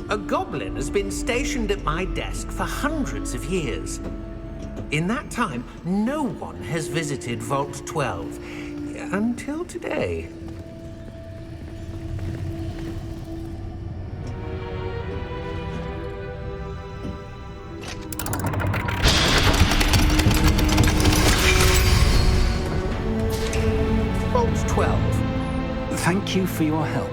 A goblin has been stationed at my desk for hundreds of years. In that time, no one has visited Vault 12 until today. Vault 12. Thank you for your help.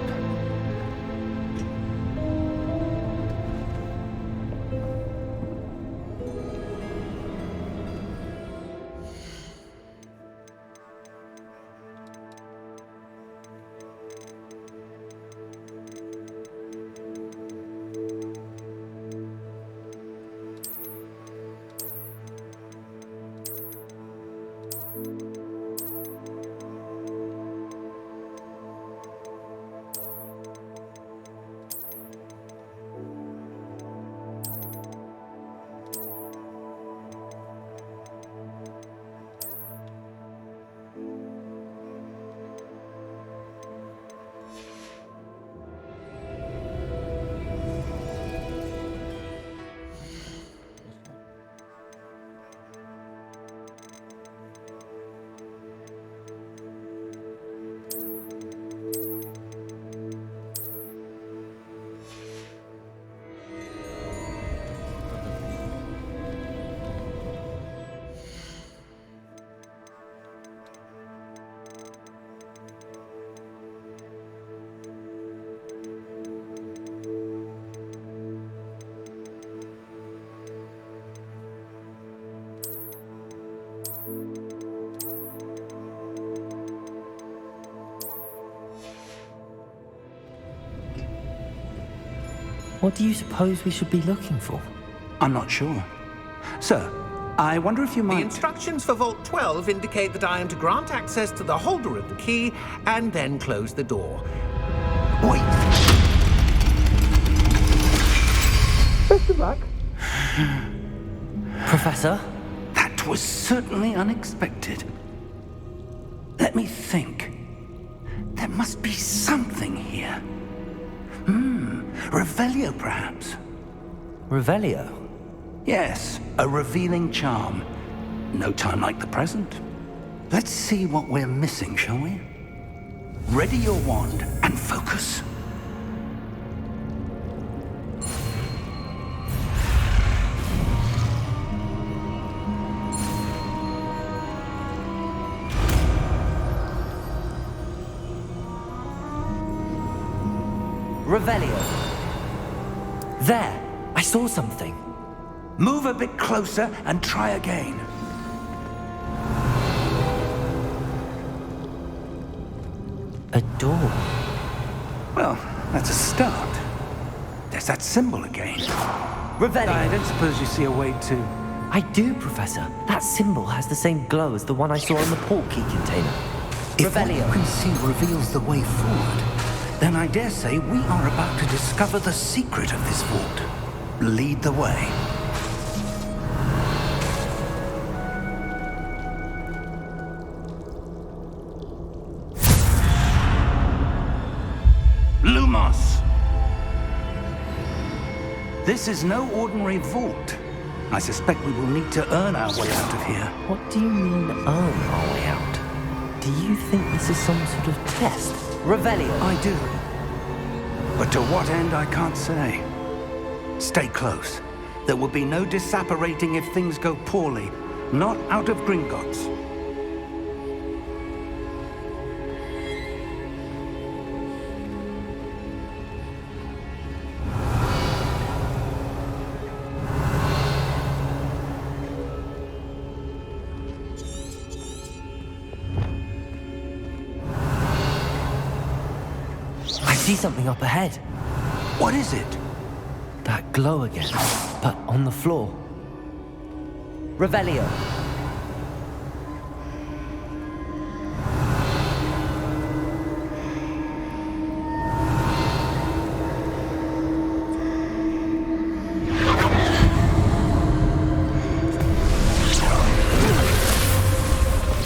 What do you suppose we should be looking for? I'm not sure. Sir, I wonder if you The might... instructions for Vault 12 indicate that I am to grant access to the holder of the key and then close the door. Wait! Best of luck. Professor? That was certainly unexpected. Let me think. There must be something here. Revelio, perhaps? Revelio? Yes, a revealing charm. No time like the present. Let's see what we're missing, shall we? Ready your wand and focus. Revelio. There! I saw something. Move a bit closer and try again. A door. Well, that's a start. There's that symbol again. Revelio. I don't suppose you see a way to... I do, Professor. That symbol has the same glow as the one I saw on the port key container. If what Revelio. you can see reveals the way forward, then I dare say we are about to discover the secret of this vault. Lead the way. Lumos! This is no ordinary vault. I suspect we will need to earn our way out of here. What do you mean, earn our way out? Do you think this is some sort of test? Revelio. I do. But to what end, I can't say. Stay close. There will be no disapparating if things go poorly. Not out of Gringotts. I see something up ahead. What is it? That glow again, but on the floor. Revelio.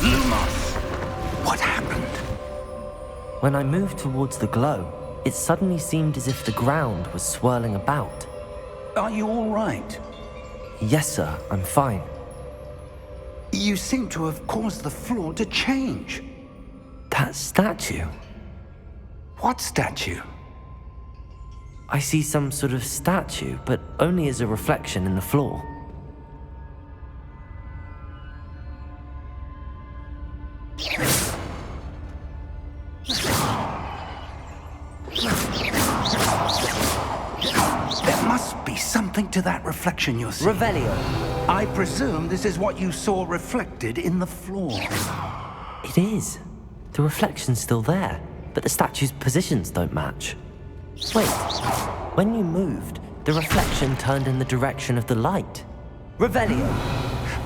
Lumos! What happened? When I moved towards the glow, It suddenly seemed as if the ground was swirling about. Are you all right? Yes, sir, I'm fine. You seem to have caused the floor to change. That statue? What statue? I see some sort of statue, but only as a reflection in the floor. There must be something to that reflection you're seeing. Revelio. I presume this is what you saw reflected in the floor. It is. The reflection's still there, but the statue's positions don't match. Wait, when you moved, the reflection turned in the direction of the light. Revelio.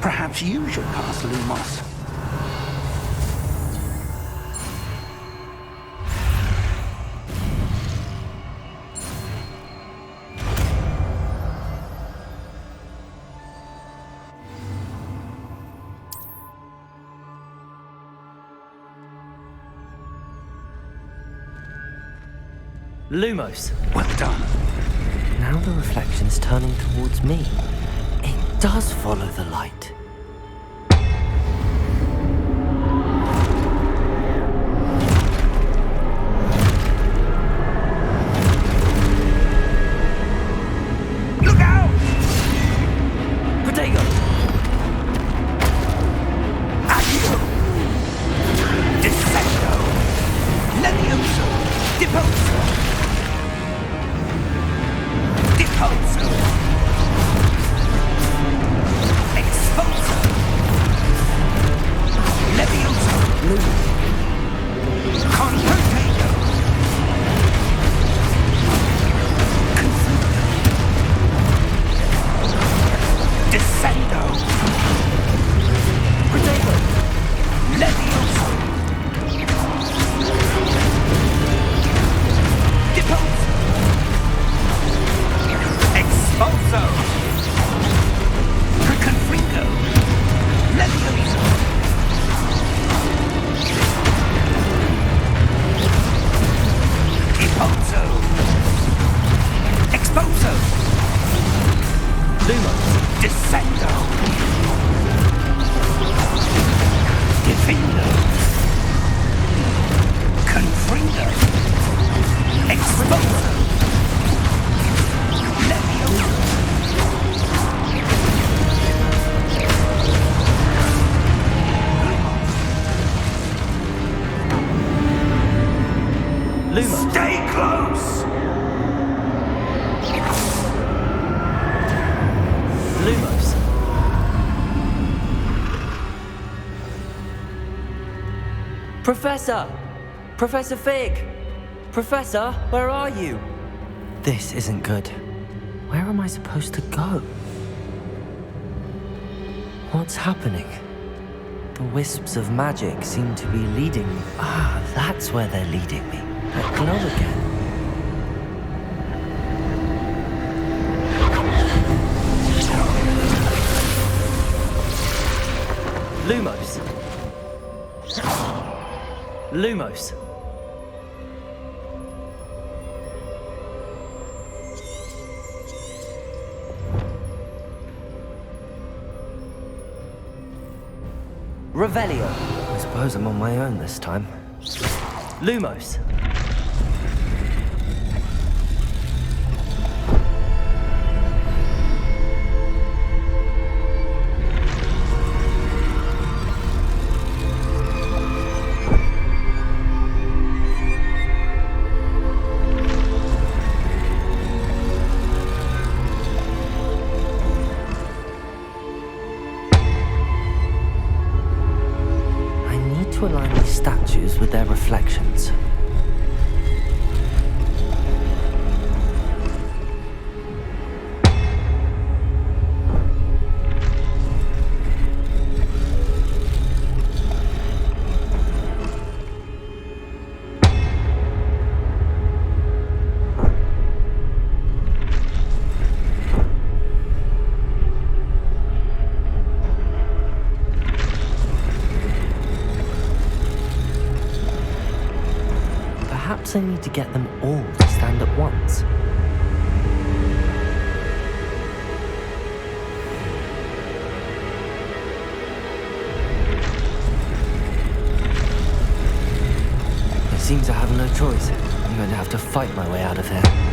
Perhaps you should cast Lumos. Lumos. Well done. Now the reflection's turning towards me. It does follow the light. Look out! Protego! Accio! Descendo! Levioso! Deposo! Deposo! Exposo! Levioso! Convertado! Confundo! Descendo! Protego! Levioso! Deposo! Exposo! Confundo! Levioso! Deposo! Exposo! Lumos. Descendo! Defendo! Confrindo! Exposo! Levioso! Lumos. Stay close! Lumos. Professor! Professor Fig! Professor, where are you? This isn't good. Where am I supposed to go? What's happening? The wisps of magic seem to be leading me. Ah, that's where they're leading me. That glow again. Lumos. Lumos. Revelio. I suppose I'm on my own this time. Lumos. I need to align these statues with their reflections. Perhaps I need to get them all to stand at once. It seems I have no choice. I'm going to have to fight my way out of here.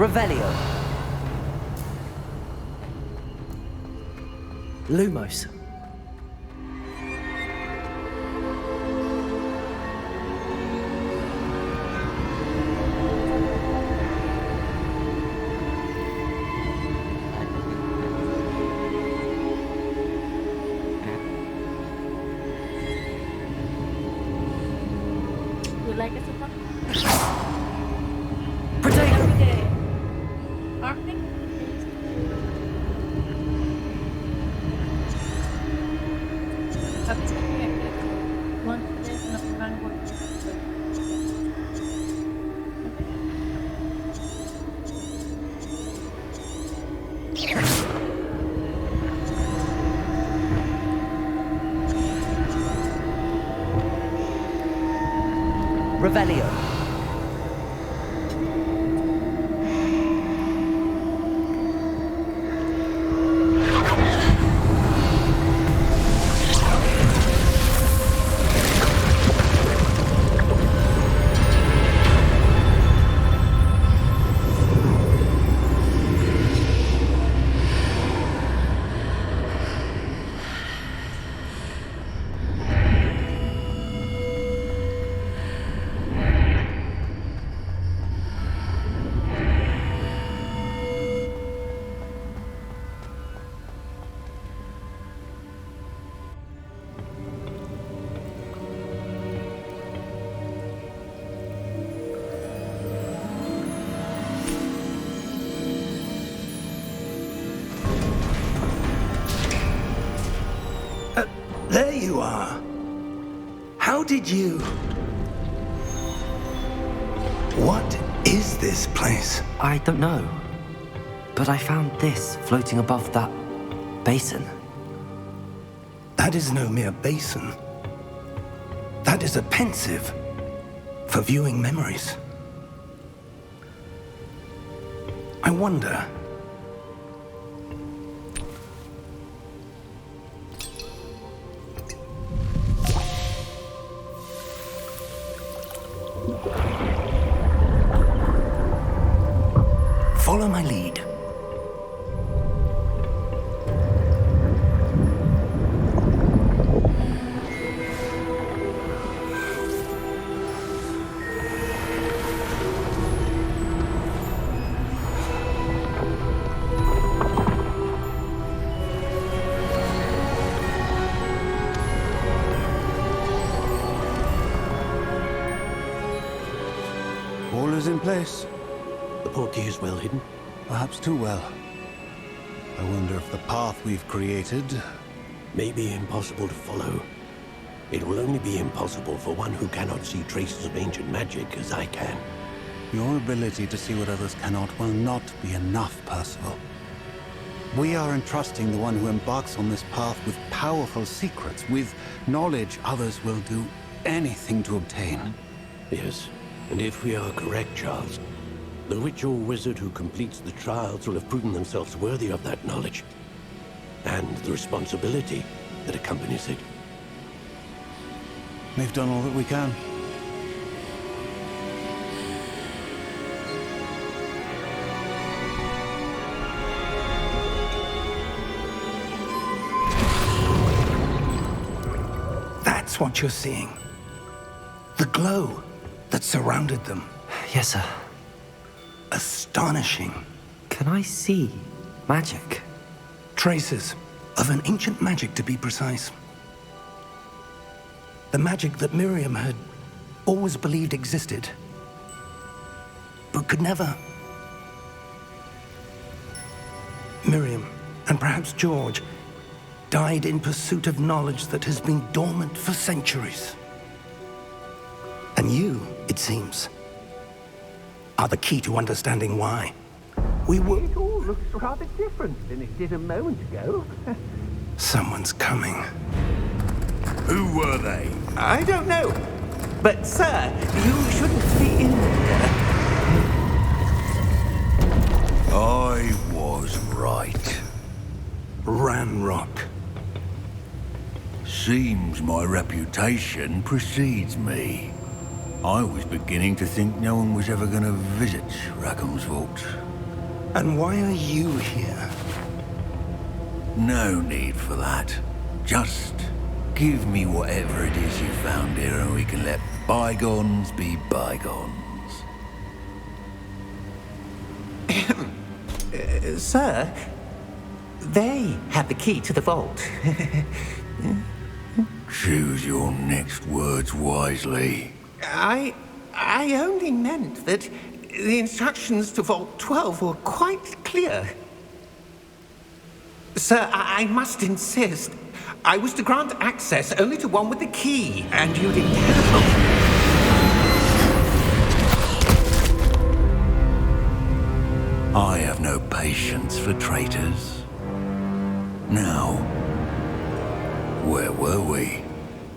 Revelio. Lumos. อะไรกันสักพัก Potato! Every day. Arctic? Have expected one place in a mango. Revelio. There you are. How did you... What is this place? I don't know. But I found this floating above that basin. That is no mere basin. That is a pensive for viewing memories. I wonder... Follow my lead. All is in place. The portkey is well hidden. Perhaps too well. I wonder if the path we've created... May be impossible to follow. It will only be impossible for one who cannot see traces of ancient magic as I can. Your ability to see what others cannot will not be enough, Percival. We are entrusting the one who embarks on this path with powerful secrets, with knowledge others will do anything to obtain. Yes, and if we are correct, Charles, the witch or wizard who completes the trials will have proven themselves worthy of that knowledge, and the responsibility that accompanies it. We've done all that we can. That's what you're seeing. The glow that surrounded them. Yes, sir. Astonishing. Can I see magic? Traces of an ancient magic, to be precise. The magic that Miriam had always believed existed, but could never. Miriam, and perhaps George, died in pursuit of knowledge that has been dormant for centuries. And you, it seems, are the key to understanding why. We were... It all looks rather different than it did a moment ago. Someone's coming. Who were they? I don't know. But, sir, you shouldn't be in here. I was right. Ranrock. Seems my reputation precedes me. I was beginning to think no one was ever going to visit Rackham's vault. And why are you here? No need for that. Just give me whatever it is you found here and we can let bygones be bygones. Sir, they have the key to the vault. Choose your next words wisely. I only meant that the instructions to Vault 12 were quite clear. Sir, I must insist. I was to grant access only to one with the key, and you'd interrogate. I have no patience for traitors. Now, where were we?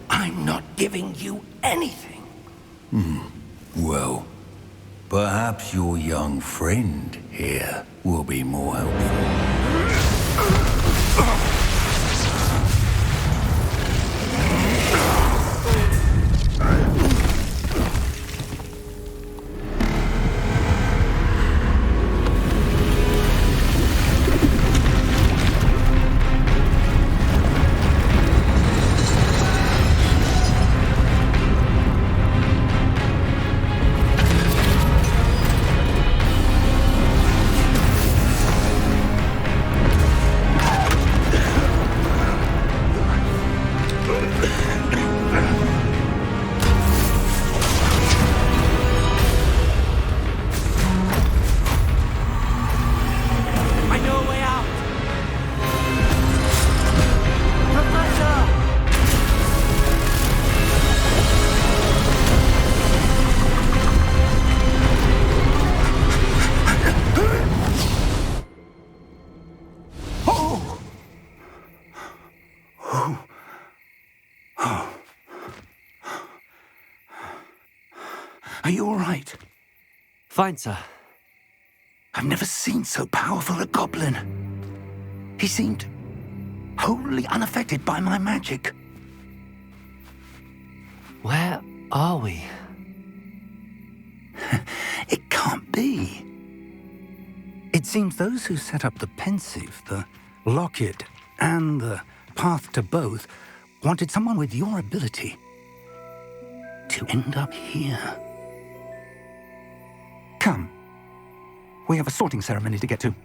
I'm not giving you anything. Well, perhaps your young friend here will be more helpful. Are you all right? Fine, sir. I've never seen so powerful a goblin. He seemed wholly unaffected by my magic. Where are we? It can't be. It seems those who set up the pensive, the locket, and the path to both wanted someone with your ability to end up here. Come. We have a sorting ceremony to get to.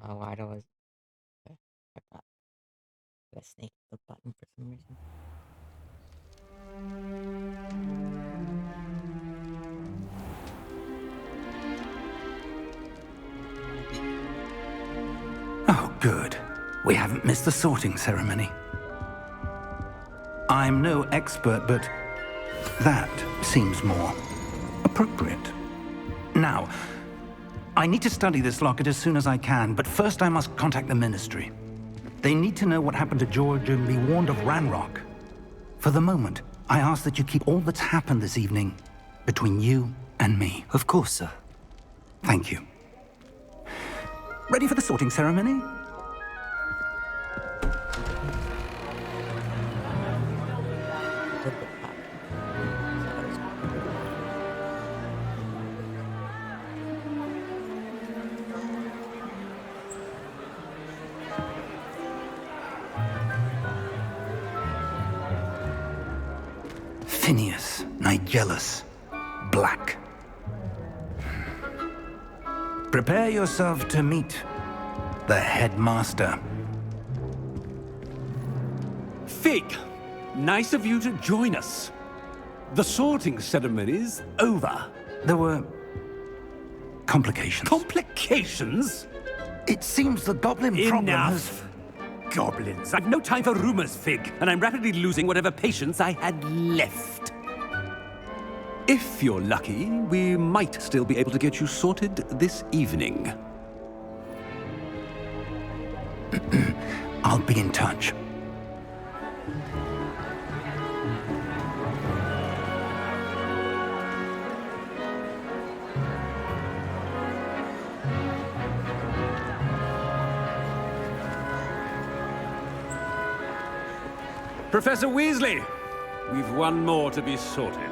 Oh, why do I forgot the snake the button for some reason? Oh, good. We haven't missed the sorting ceremony. I'm no expert, but that seems more appropriate. Now, I need to study this locket as soon as I can, but first I must contact the Ministry. They need to know what happened to George and be warned of Ranrock. For the moment, I ask that you keep all that's happened this evening between you and me. Of course, sir. Thank you. Ready for the sorting ceremony? Phineas, Nigellus, Black. Prepare yourself to meet the headmaster. Fig, nice of you to join us. The sorting ceremony's over. There were complications. Complications? It seems the goblin problem has... Enough! Goblins. I've no time for rumors, Fig, and I'm rapidly losing whatever patience I had left. If you're lucky, we might still be able to get you sorted this evening. I'll be in touch. Professor Weasley, we've one more to be sorted.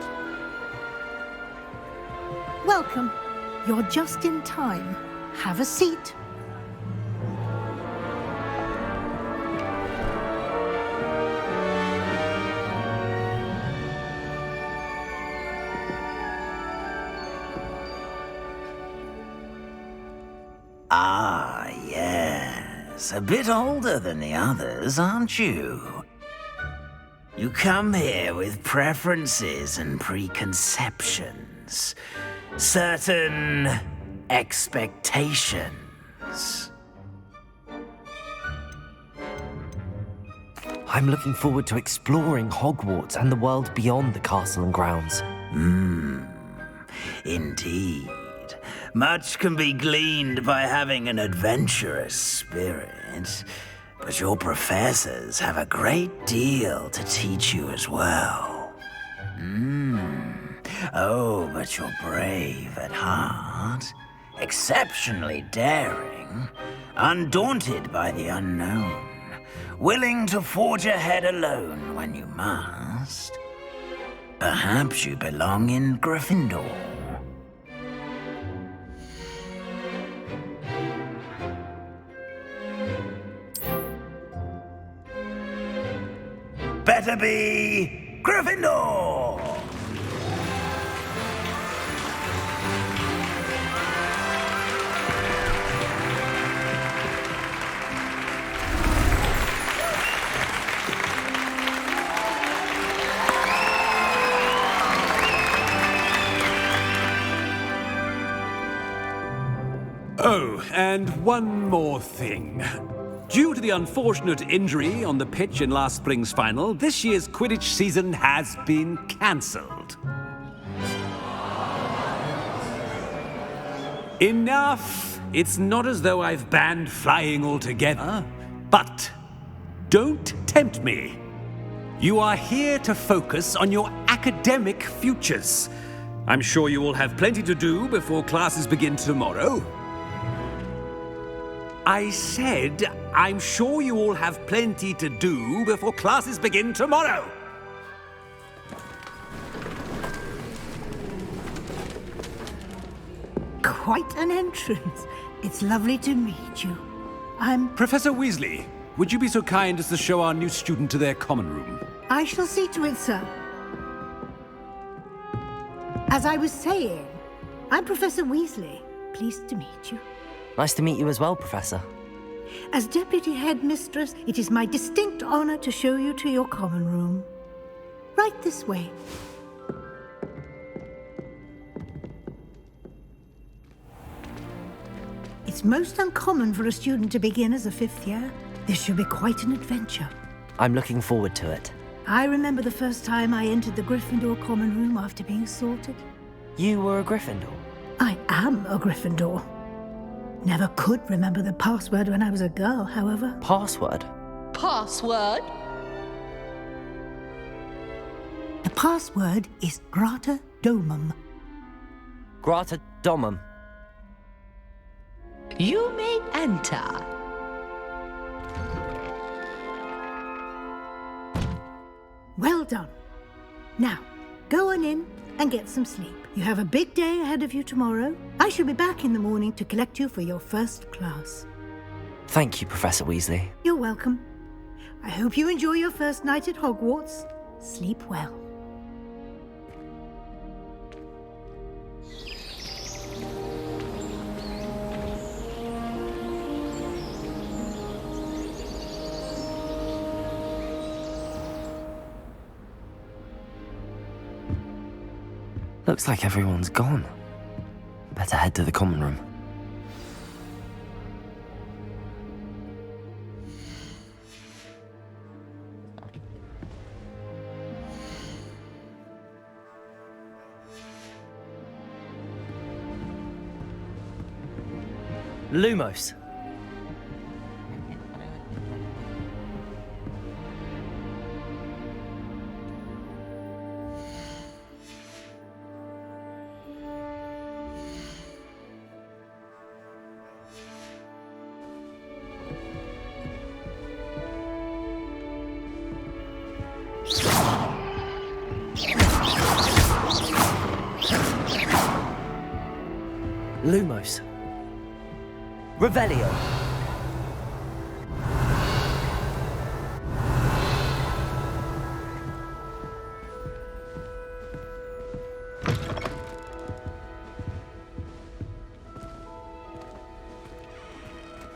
Welcome. You're just in time. Have a seat. Ah, yes. A bit older than the others, aren't you? You come here with preferences and preconceptions. Certain expectations. I'm looking forward to exploring Hogwarts and the world beyond the castle and grounds. Indeed. Much can be gleaned by having an adventurous spirit, but your professors have a great deal to teach you as well. Oh, but you're brave at heart, exceptionally daring, undaunted by the unknown, willing to forge ahead alone when you must. Perhaps you belong in Gryffindor. Better be Gryffindor! Oh, and one more thing. Due to the unfortunate injury on the pitch in last spring's final, this year's Quidditch season has been cancelled. Enough! It's not as though I've banned flying altogether, but don't tempt me. You are here to focus on your academic futures. I'm sure you will have plenty to do before classes begin tomorrow. I said, I'm sure you all have plenty to do before classes begin tomorrow. Quite an entrance. It's lovely to meet you. Professor Weasley, would you be so kind as to show our new student to their common room? I shall see to it, sir. As I was saying, I'm Professor Weasley. Pleased to meet you. Nice to meet you as well, Professor. As Deputy Headmistress, it is my distinct honor to show you to your common room. Right this way. It's most uncommon for a student to begin as a fifth year. This should be quite an adventure. I'm looking forward to it. I remember the first time I entered the Gryffindor common room after being sorted. You were a Gryffindor? I am a Gryffindor. Never could remember the password when I was a girl, however. Password? Password? The password is Grata Domum. Grata Domum. You may enter. Well done. Now, go on in and get some sleep. You have a big day ahead of you tomorrow. I shall be back in the morning to collect you for your first class. Thank you, Professor Weasley. You're welcome. I hope you enjoy your first night at Hogwarts. Sleep well. Looks like everyone's gone. Better head to the common room. Lumos. Lumos. Revelio.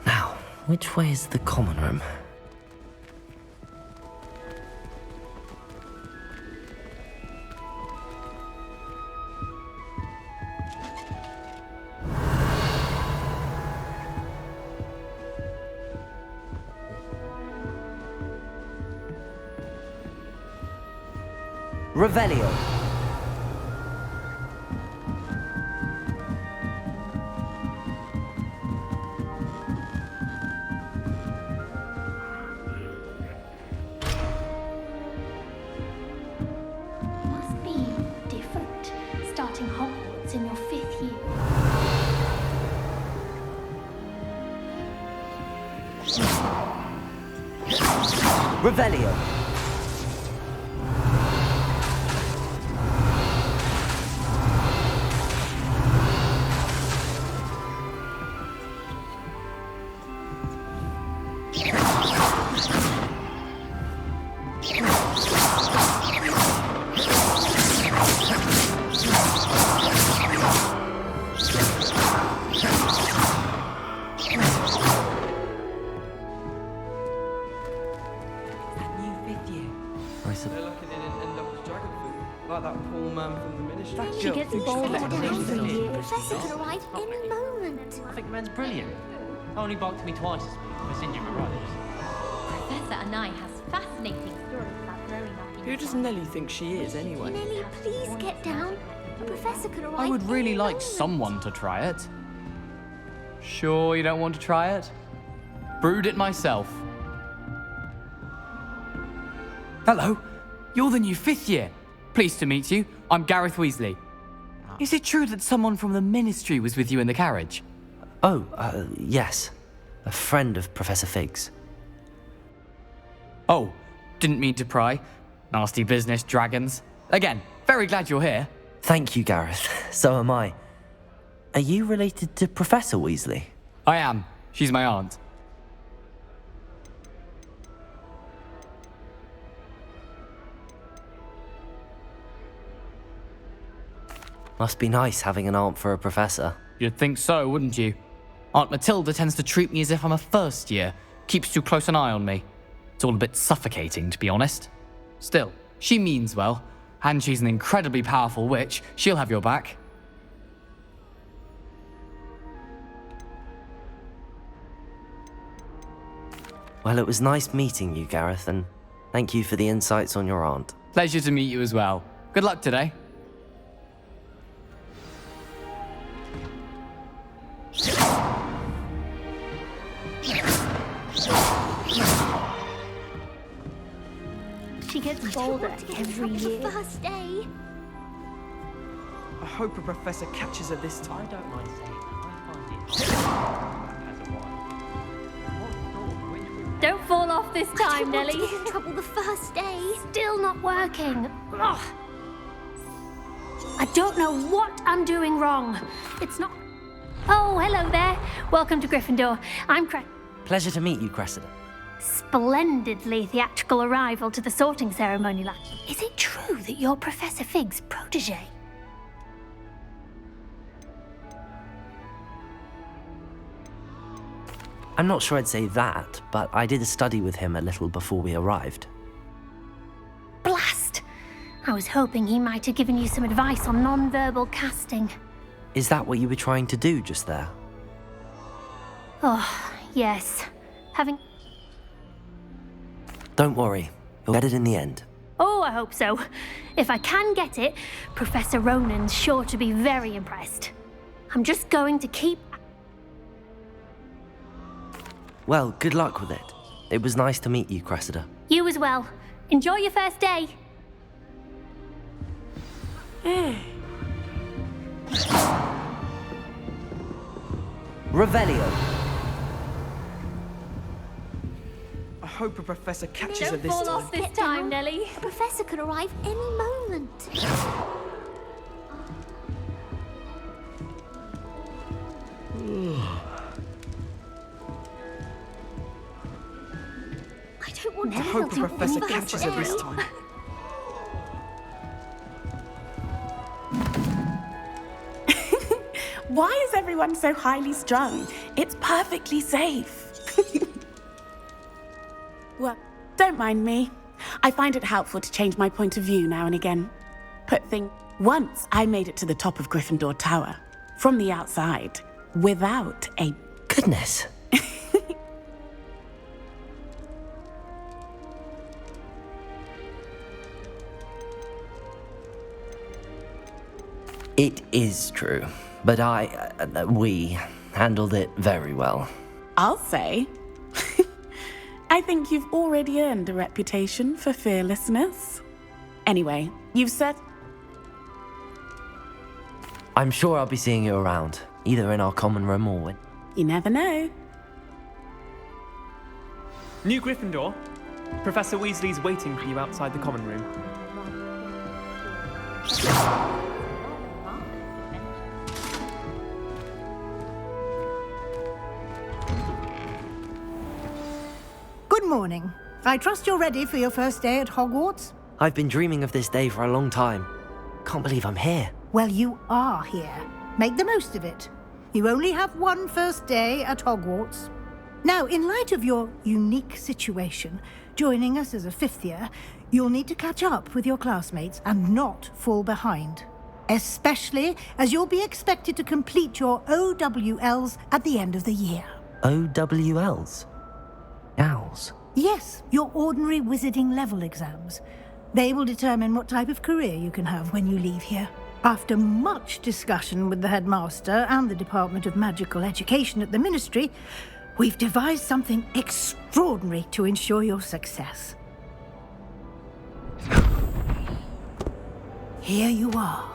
Now, which way is the common room? Revelio. Must be different, starting Hogwarts in your 5th year. Revelio. They're lucky they didn't end up as dragon food, like that poor man from the ministry. She gets bolder every year. Professor Not could arrive any moment. I think the man's brilliant. Only barked at me twice as big, as Indian arrives. Professor Anai has fascinating stories about growing up in Who does Nelly think she is, anyway? Nelly, please get down. The professor could arrive. I would really any like moment. someone to try it. Sure you don't want to try it? Brewed it myself. Hello, you're the new 5th year. Pleased to meet you. I'm Gareth Weasley. Is it true that someone from the ministry was with you in the carriage? Oh, yes. A friend of Professor Fig's. Oh, didn't mean to pry. Nasty business, dragons. Again, very glad you're here. Thank you, Gareth. So am I. Are you related to Professor Weasley? I am. She's my aunt. Must be nice having an aunt for a professor. You'd think so, wouldn't you? Aunt Matilda tends to treat me as if I'm a first year. Keeps too close an eye on me. It's all a bit suffocating, to be honest. Still, she means well. And she's an incredibly powerful witch. She'll have your back. Well, it was nice meeting you, Gareth, and thank you for the insights on your aunt. Pleasure to meet you as well. Good luck today. She gets bolder every year. The first day. I hope a professor catches her this time. I don't mind saying that. I find it Don't fall off this time, Nelly. I was in trouble the first day. Still not working. Ugh. I don't know what I'm doing wrong. It's not... Oh, hello there. Welcome to Gryffindor. I'm Pleasure to meet you, Cressida. Splendidly theatrical arrival to the sorting ceremony last. Is it true that you're Professor Fig's protege? I'm not sure I'd say that, but I did study with him a little before we arrived. Blast! I was hoping he might have given you some advice on non-verbal casting. Is that what you were trying to do just there? Oh, yes. Having... Don't worry, you'll get it in the end. Oh, I hope so. If I can get it, Professor Ronan's sure to be very impressed. I'm just going to keep... Well, good luck with it. It was nice to meet you, Cressida. You as well. Enjoy your first day. Revelio. I hope a professor catches her Don't this fall time. off this time, Nelly. A professor could arrive any moment. I don't want I to hope a feel professor first catches her this day. time. Why is everyone so highly strung? It's perfectly safe. Well, don't mind me. I find it helpful to change my point of view now and again. Once I made it to the top of Gryffindor Tower, from the outside, without a... Goodness. It is true, but we handled it very well. I'll say. I think you've already earned a reputation for fearlessness. Anyway, you've said... I'm sure I'll be seeing you around, either in our common room or when... You never know. New Gryffindor. Professor Weasley's waiting for you outside the common room. Good morning. I trust you're ready for your first day at Hogwarts? I've been dreaming of this day for a long time. Can't believe I'm here. Well, you are here. Make the most of it. You only have one first day at Hogwarts. Now, in light of your unique situation, joining us as a fifth year, you'll need to catch up with your classmates and not fall behind. Especially as you'll be expected to complete your OWLs at the end of the year. OWLs? Owls? Yes, your ordinary wizarding level exams. They will determine what type of career you can have when you leave here. After much discussion with the headmaster and the Department of Magical Education at the Ministry, we've devised something extraordinary to ensure your success. Here you are.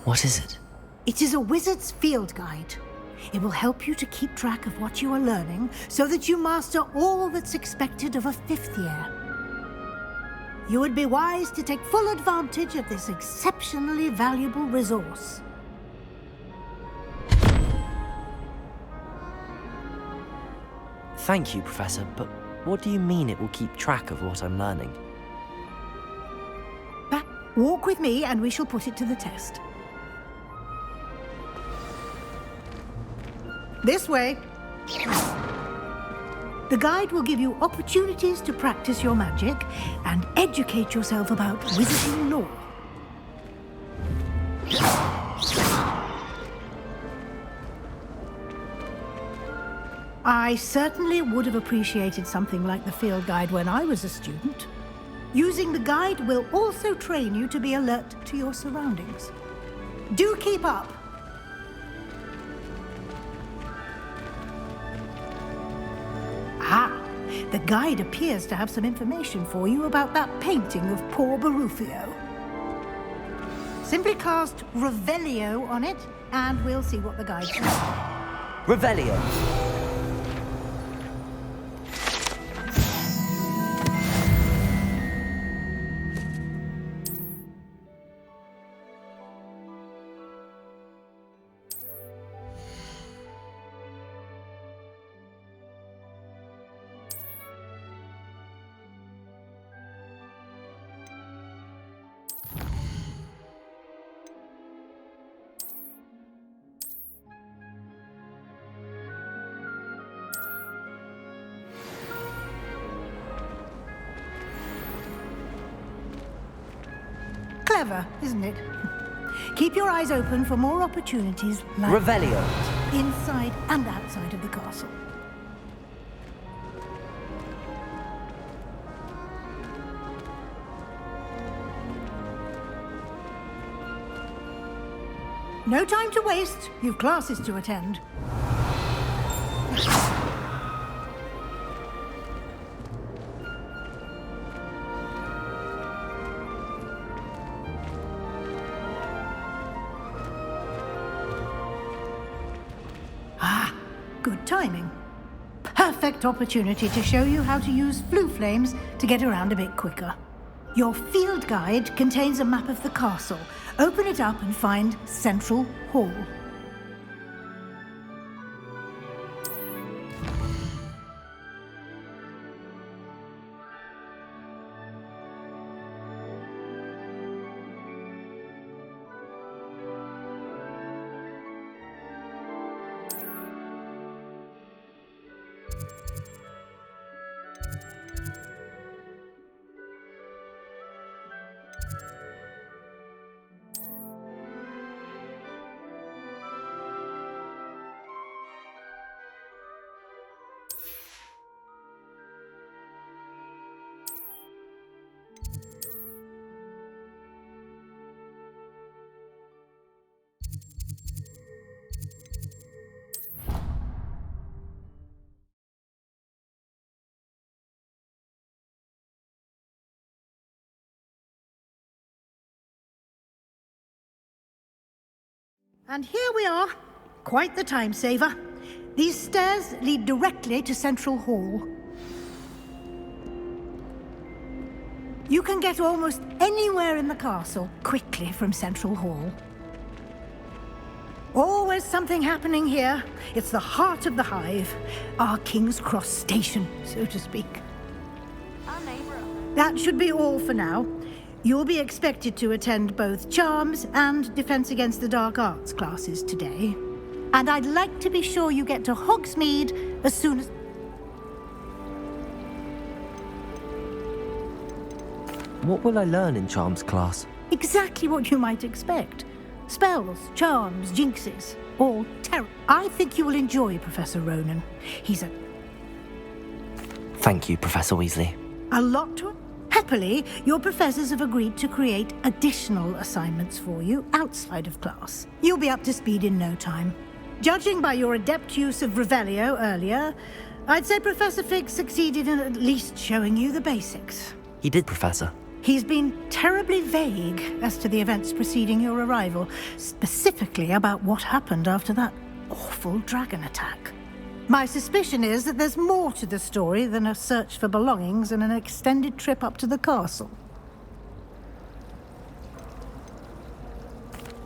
What is it? It is a wizard's field guide. It will help you to keep track of what you are learning so that you master all that's expected of a fifth year. You would be wise to take full advantage of this exceptionally valuable resource. Thank you, Professor, but what do you mean it will keep track of what I'm learning? Walk with me and we shall put it to the test. This way. The guide will give you opportunities to practice your magic and educate yourself about wizarding lore. I certainly would have appreciated something like the field guide when I was a student. Using the guide will also train you to be alert to your surroundings. Do keep up! Ah, the guide appears to have some information for you about that painting of poor Barufio. Simply cast Revelio on it, and we'll see what the guide says. Revelio. Clever, isn't it? Keep your eyes open for more opportunities like Revelio. inside and outside of the castle. No time to waste. You've classes to attend. Ah, good timing. Perfect opportunity to show you how to use flue flames to get around a bit quicker. Your field guide contains a map of the castle. Open it up and find Central Hall. And here we are. Quite the time saver. These stairs lead directly to Central Hall. You can get almost anywhere in the castle quickly from Central Hall. Always something happening here. It's the heart of the hive. Our King's Cross station, so to speak. That should be all for now. You'll be expected to attend both Charms and Defense Against the Dark Arts classes today. And I'd like to be sure you get to Hogsmeade as soon as... What will I learn in Charms class? Exactly what you might expect. Spells, charms, jinxes, all terror. I think you will enjoy Professor Ronan. He's a... Thank you, Professor Weasley. A lot to... Happily, your professors have agreed to create additional assignments for you outside of class. You'll be up to speed in no time. Judging by your adept use of Revelio earlier, I'd say Professor Fig succeeded in at least showing you the basics. He did, Professor. He's been terribly vague as to the events preceding your arrival, specifically about what happened after that awful dragon attack. My suspicion is that there's more to the story than a search for belongings and an extended trip up to the castle.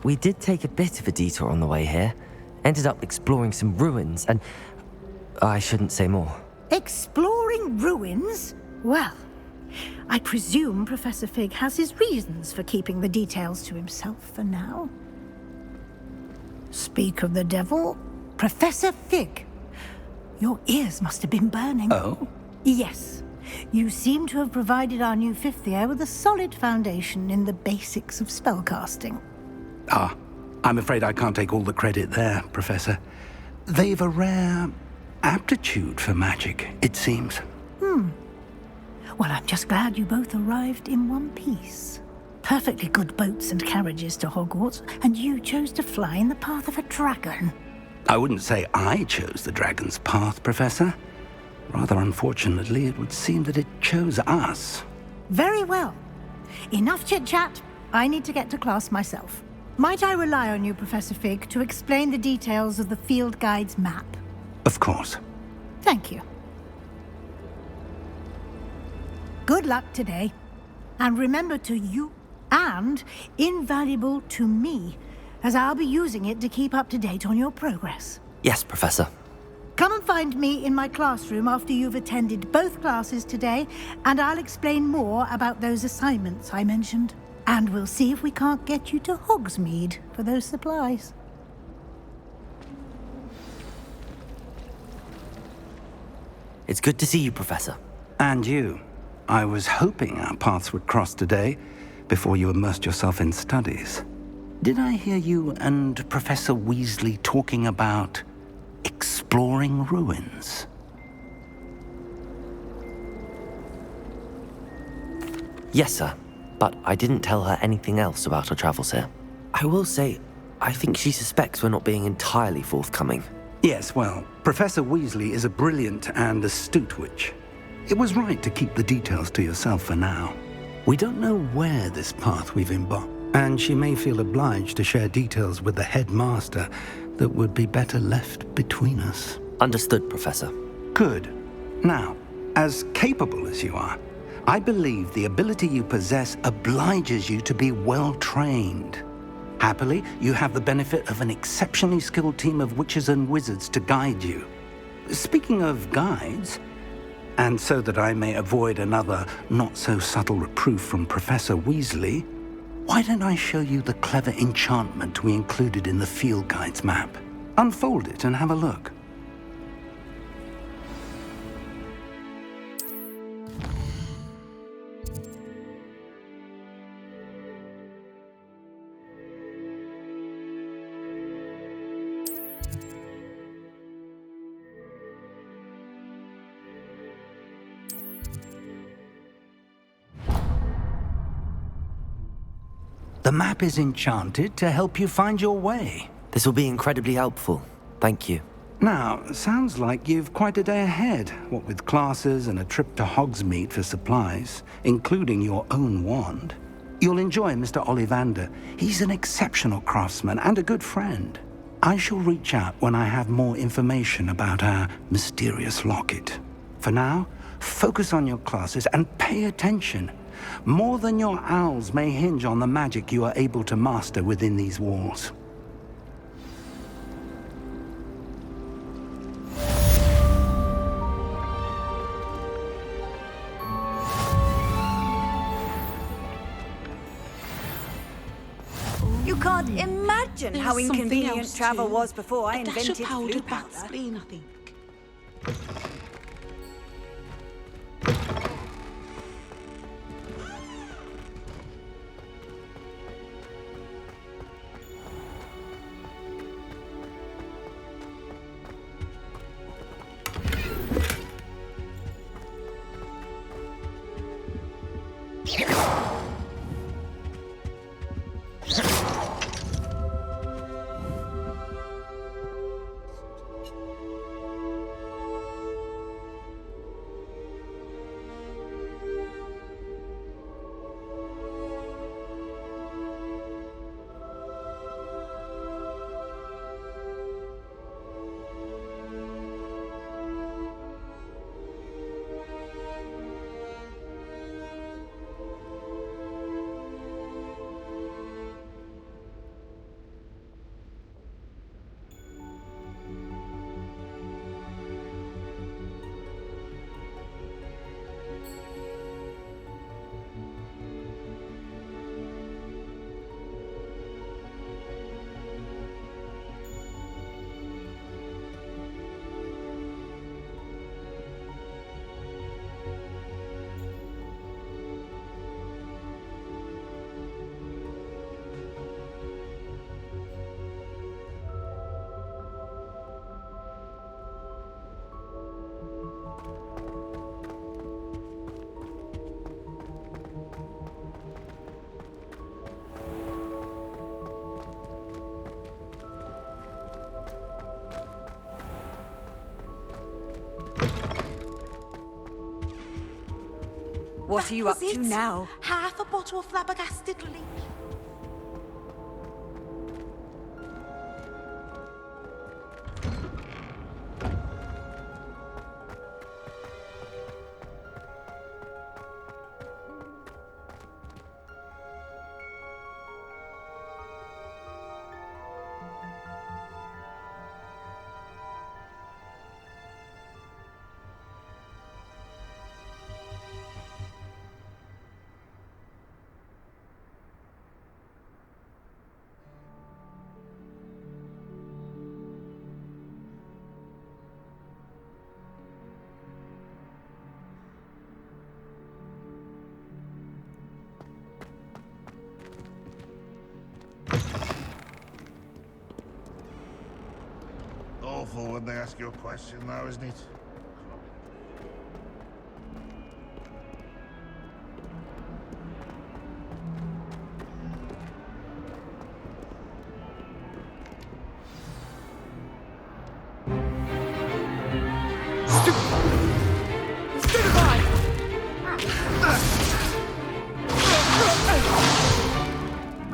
We did take a bit of a detour on the way here. Ended up exploring some ruins and... I shouldn't say more. Exploring ruins? Well, I presume Professor Fig has his reasons for keeping the details to himself for now. Speak of the devil, Professor Fig. Your ears must have been burning. Oh? Yes. You seem to have provided our new fifth year with a solid foundation in the basics of spellcasting. Ah, I'm afraid I can't take all the credit there, Professor. They've a rare aptitude for magic, it seems. Well, I'm just glad you both arrived in one piece. Perfectly good boats and carriages to Hogwarts, and you chose to fly in the path of a dragon. I wouldn't say I chose the dragon's path, Professor. Rather unfortunately, it would seem that it chose us. Very well. Enough chit-chat. I need to get to class myself. Might I rely on you, Professor Fig, to explain the details of the field guide's map? Of course. Thank you. Good luck today. And remember to you, and invaluable to me, as I'll be using it to keep up to date on your progress. Yes, Professor. Come and find me in my classroom after you've attended both classes today, and I'll explain more about those assignments I mentioned. And we'll see if we can't get you to Hogsmeade for those supplies. It's good to see you, Professor. And you. I was hoping our paths would cross today, before you immersed yourself in studies. Did I hear you and Professor Weasley talking about exploring ruins? Yes, sir. But I didn't tell her anything else about our travels here. I will say, I think she suspects we're not being entirely forthcoming. Yes, well, Professor Weasley is a brilliant and astute witch. It was right to keep the details to yourself for now. We don't know where this path we've embarked, and she may feel obliged to share details with the headmaster that would be better left between us. Understood, Professor. Good. Now, as capable as you are, I believe the ability you possess obliges you to be well trained. Happily, you have the benefit of an exceptionally skilled team of witches and wizards to guide you. Speaking of guides, and so that I may avoid another not-so-subtle reproof from Professor Weasley, why don't I show you the clever enchantment we included in the field guide's map? Unfold it and have a look. The map is enchanted to help you find your way. This will be incredibly helpful. Thank you. Now, sounds like you've quite a day ahead, what with classes and a trip to Hogsmeade for supplies, including your own wand. You'll enjoy Mr. Ollivander. He's an exceptional craftsman and a good friend. I shall reach out when I have more information about our mysterious locket. For now, focus on your classes and pay attention. More than your owls may hinge on the magic you are able to master within these walls. You can't imagine how There's something inconvenient else travel too. was before I A dash invented of powdered blue bat powder. spleen, I think. What are you up to now? Half a bottle of flabbergasted leech. Awful when they ask you a question now, isn't it?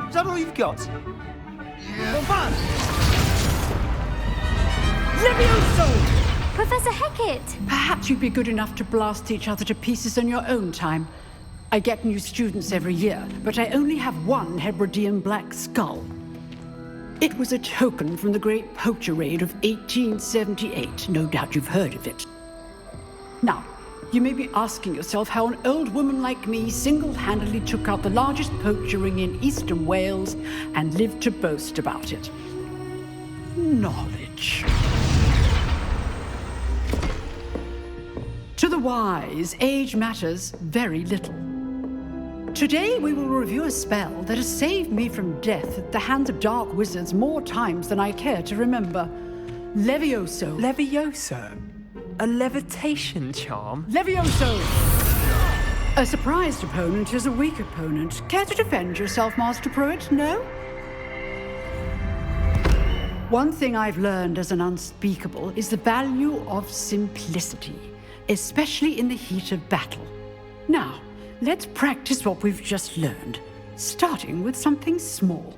Is that all you've got? Come on! Levioso! Professor Hecat! Perhaps you'd be good enough to blast each other to pieces on your own time. I get new students every year, but I only have one Hebridean black skull. It was a token from the Great Poacher Raid of 1878. No doubt you've heard of it. Now, you may be asking yourself how an old woman like me single-handedly took out the largest poacher ring in eastern Wales and lived to boast about it. Knowledge. To the wise, age matters very little. Today we will review a spell that has saved me from death at the hands of dark wizards more times than I care to remember. Levioso. Levioso? A levitation charm? Levioso! A surprised opponent is a weak opponent. Care to defend yourself, Master Pruitt? No? One thing I've learned as an unspeakable is the value of simplicity, especially in the heat of battle. Now, let's practice what we've just learned, starting with something small.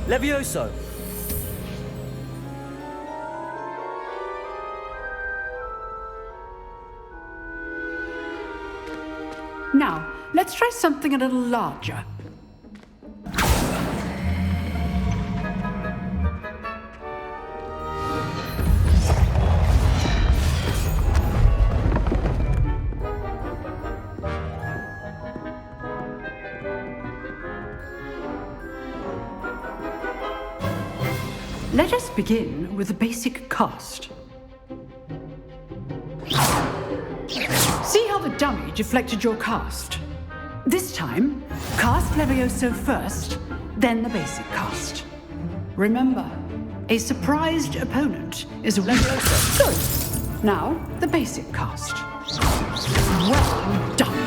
Levioso! Now, let's try something a little larger. Let us begin with the basic cast. See how the dummy deflected your cast? This time, cast Levioso first, then the basic cast. Remember, a surprised opponent is a Levioso. Good. Now, the basic cast. Well done.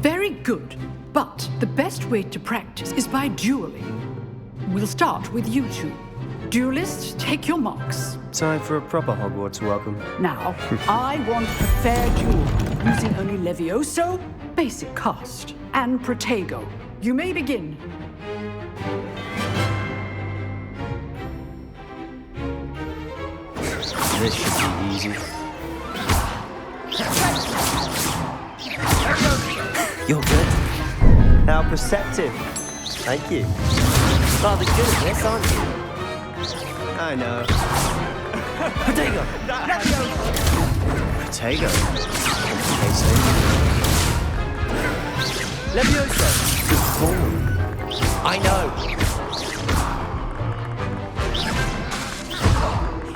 Very good. But the best way to practice is by dueling. We'll start with you two. Duelists, take your marks. Time for a proper Hogwarts welcome. Now, I want a fair duel, using only Levioso, basic cast, and Protego. You may begin. This should be easy. You're good. How perceptive. Thank you. Rather good at this, aren't you? I know. Protego! Protego? Levioso! Good call. I know.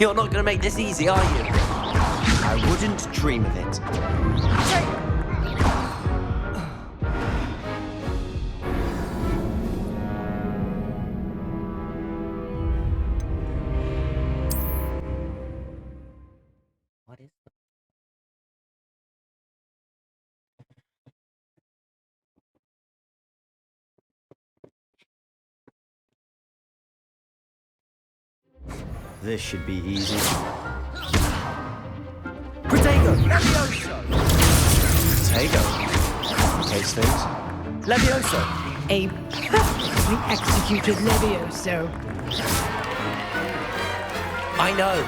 You're not going to make this easy, are you? I wouldn't dream of it. This should be easy. Protego! Protego? Case things. Levioso. A perfectly executed Levioso. I know.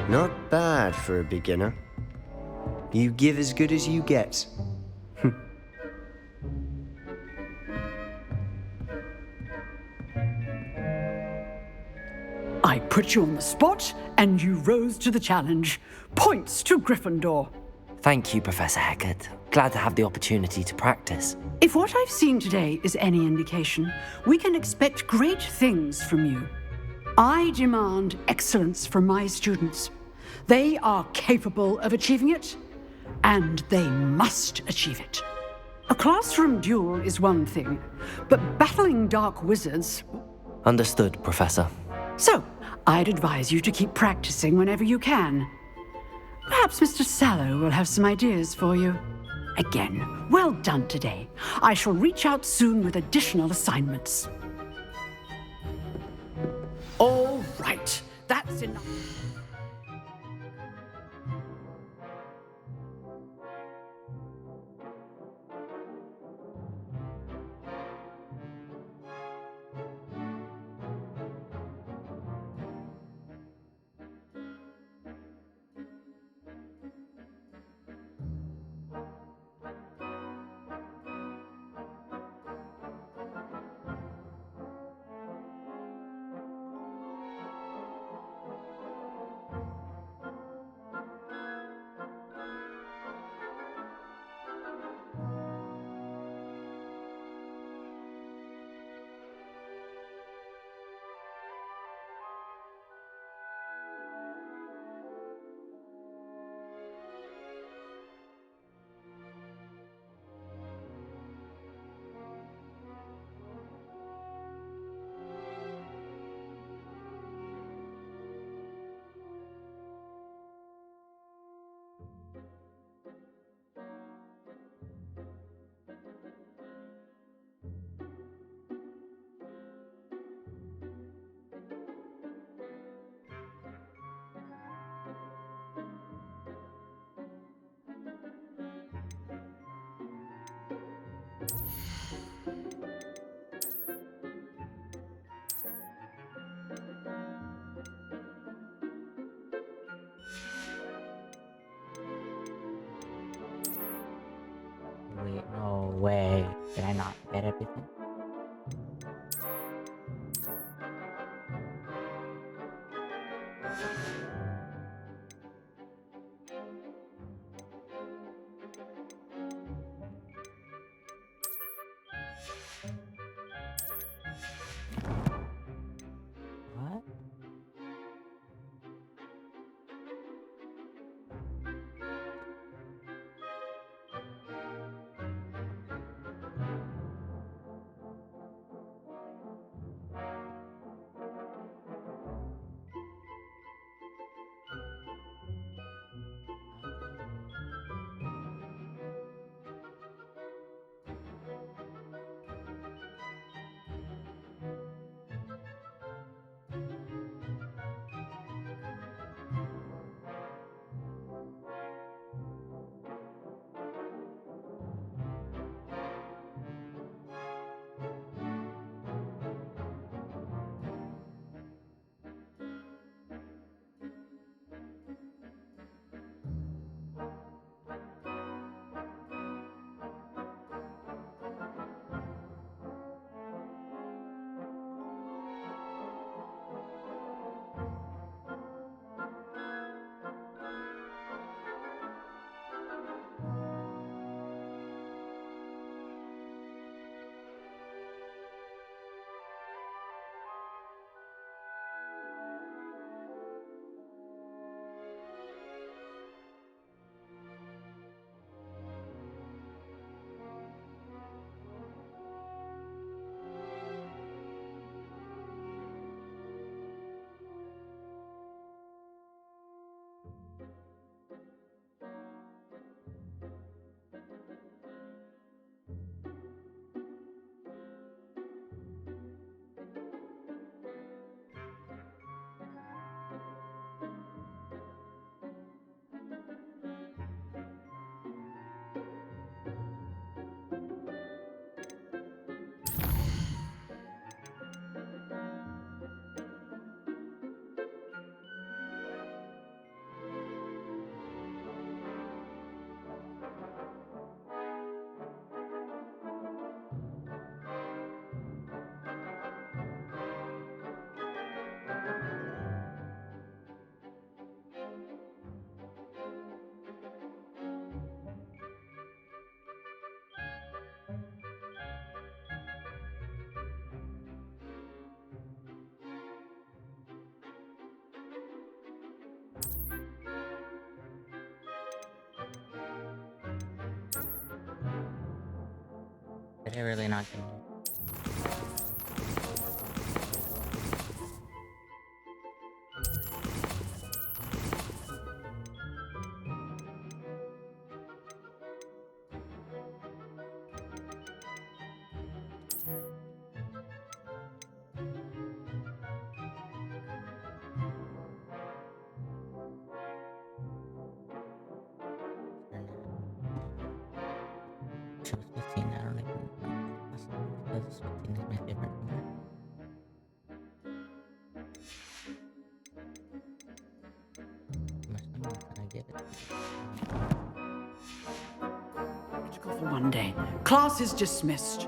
Not bad for a beginner. You give as good as you get. I put you on the spot, and you rose to the challenge. Points to Gryffindor. Thank you, Professor Hecat. Glad to have the opportunity to practice. If what I've seen today is any indication, we can expect great things from you. I demand excellence from my students. They are capable of achieving it, and they must achieve it. A classroom duel is one thing, but battling dark wizards... Understood, Professor. So, I'd advise you to keep practicing whenever you can. Perhaps Mr. Sallow will have some ideas for you. Again, well done today. I shall reach out soon with additional assignments. All right, that's enough. Wait, no way. Did I not get everything? What? They're really not doing it. Chose 15, I don't even know because 15 is my favorite number. How much number can I give it? Practical for one day. Class is dismissed.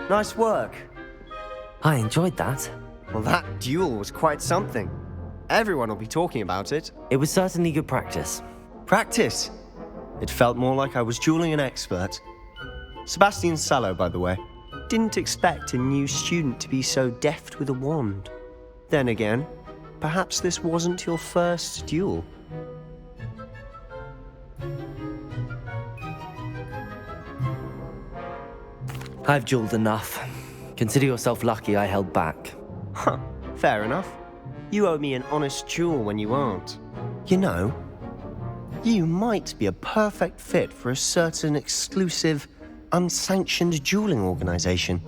Nice work. I enjoyed that. Well, that duel was quite something. Everyone will be talking about it. It was certainly good practice. Practice? It felt more like I was dueling an expert. Sebastian Sallow, by the way. Didn't expect a new student to be so deft with a wand. Then again, perhaps this wasn't your first duel. I've dueled enough. Consider yourself lucky I held back. Huh, fair enough. You owe me an honest duel when you aren't. You know, you might be a perfect fit for a certain exclusive, unsanctioned dueling organization.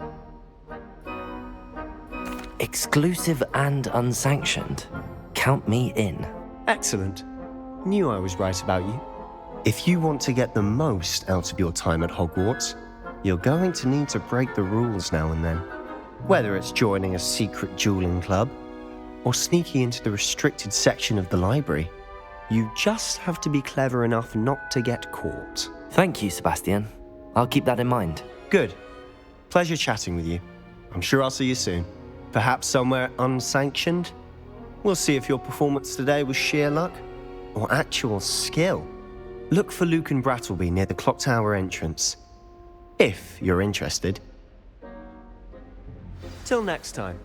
Exclusive and unsanctioned. Count me in. Excellent. Knew I was right about you. If you want to get the most out of your time at Hogwarts, you're going to need to break the rules now and then. Whether it's joining a secret dueling club, or sneaking into the restricted section of the library, you just have to be clever enough not to get caught. Thank you, Sebastian. I'll keep that in mind. Good. Pleasure chatting with you. I'm sure I'll see you soon. Perhaps somewhere unsanctioned? We'll see if your performance today was sheer luck or actual skill. Look for Luke and Brattleby near the clock tower entrance, if you're interested. Till next time.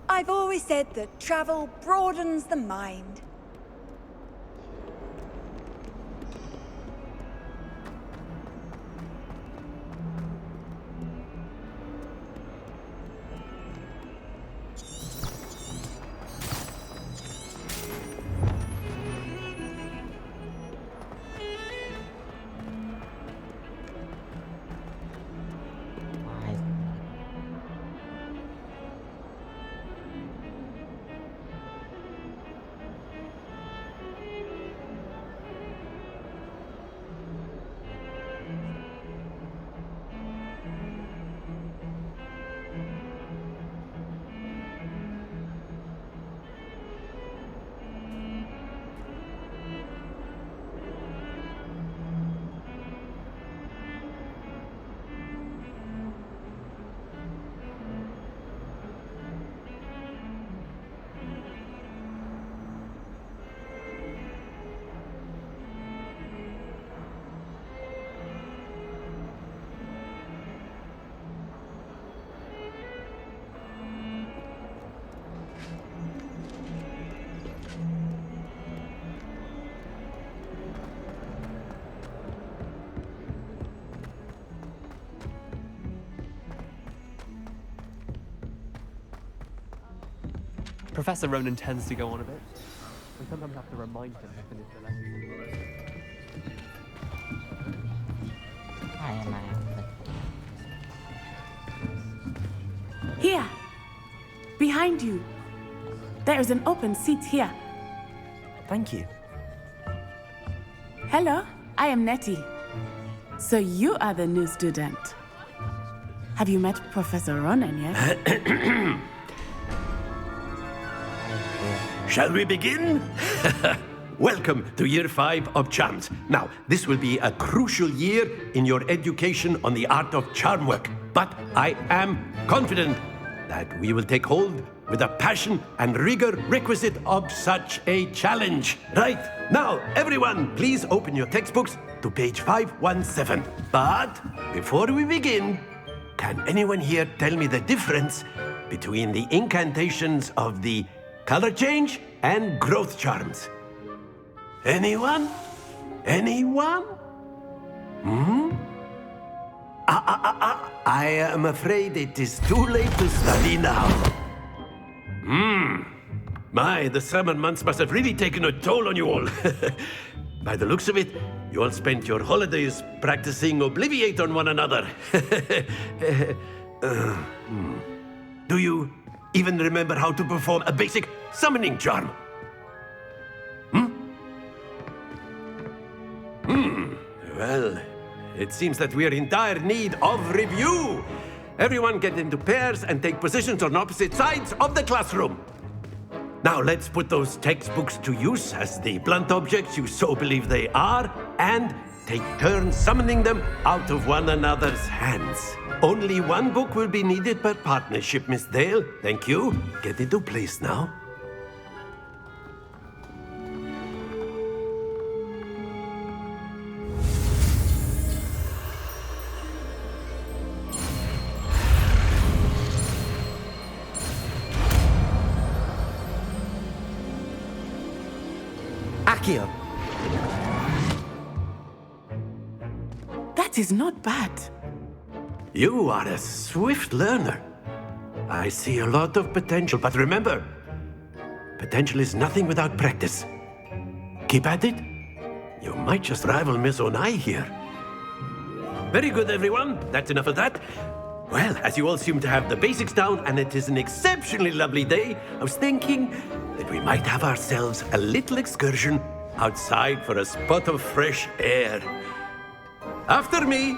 I've always said that travel broadens the mind. Professor Ronan tends to go on a bit. We sometimes have to remind him to finish the lesson. Here! Behind you! There is an open seat here. Thank you. Hello, I am Nettie. So you are the new student. Have you met Professor Ronan yet? Shall we begin? Welcome to Year 5 of Charms. Now, this will be a crucial year in your education on the art of charm work. But I am confident that we will take hold with the passion and rigor requisite of such a challenge. Right, now, everyone, please open your textbooks to page 517. But before we begin, can anyone here tell me the difference between the incantations of the color change and growth charms? Anyone? Anyone? I am afraid it is too late to study now. My, the summer months must have really taken a toll on you all. By the looks of it, you all spent your holidays practicing Obliviate on one another. Do you even remember how to perform a basic summoning charm? Well, it seems that we are in dire need of review. Everyone get into pairs and take positions on opposite sides of the classroom. Now let's put those textbooks to use as the blunt objects you so believe they are, and take turns summoning them out of one another's hands. Only one book will be needed per partnership, Miss Dale. Thank you. Get into place now. Accio. That is not bad. You are a swift learner. I see a lot of potential, but remember, potential is nothing without practice. Keep at it. You might just rival Miss Onai here. Very good, everyone. That's enough of that. Well, as you all seem to have the basics down, and it is an exceptionally lovely day, I was thinking that we might have ourselves a little excursion outside for a spot of fresh air. After me.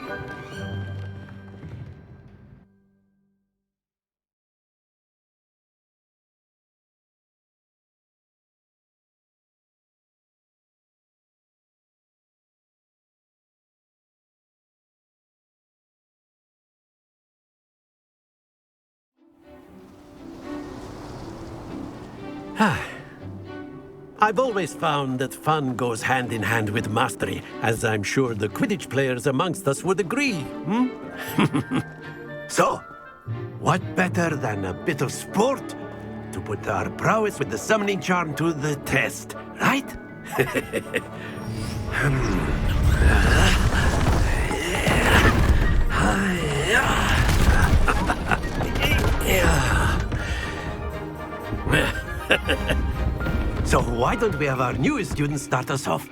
I've always found that fun goes hand in hand with mastery, as I'm sure the Quidditch players amongst us would agree. So, what better than a bit of sport to put our prowess with the summoning charm to the test, right? So why don't we have our newest student start us off?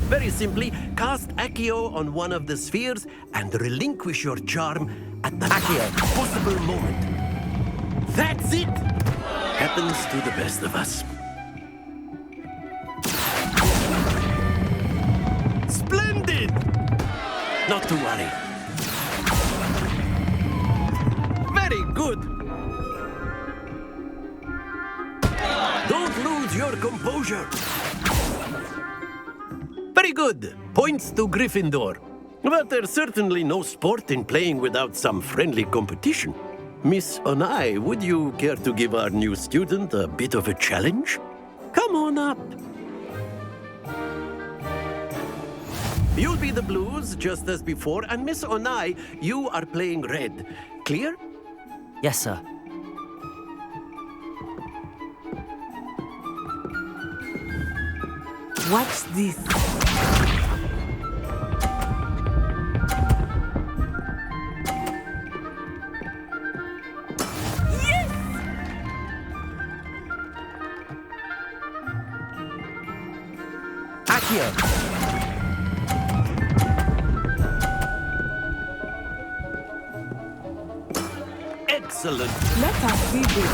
Very simply, cast Accio on one of the spheres and relinquish your charm at the last possible moment. That's it! Happens to the best of us. Splendid! Not to worry. Very good. Don't lose your composure. Very good. Points to Gryffindor. But there's certainly no sport in playing without some friendly competition. Miss Onai, would you care to give our new student a bit of a challenge? Come on up. You'll be the blues, just as before, and Miss Onai, you are playing red. Clear? Yes, sir. What's this? Yes! Accio. Excellent. Let us see this.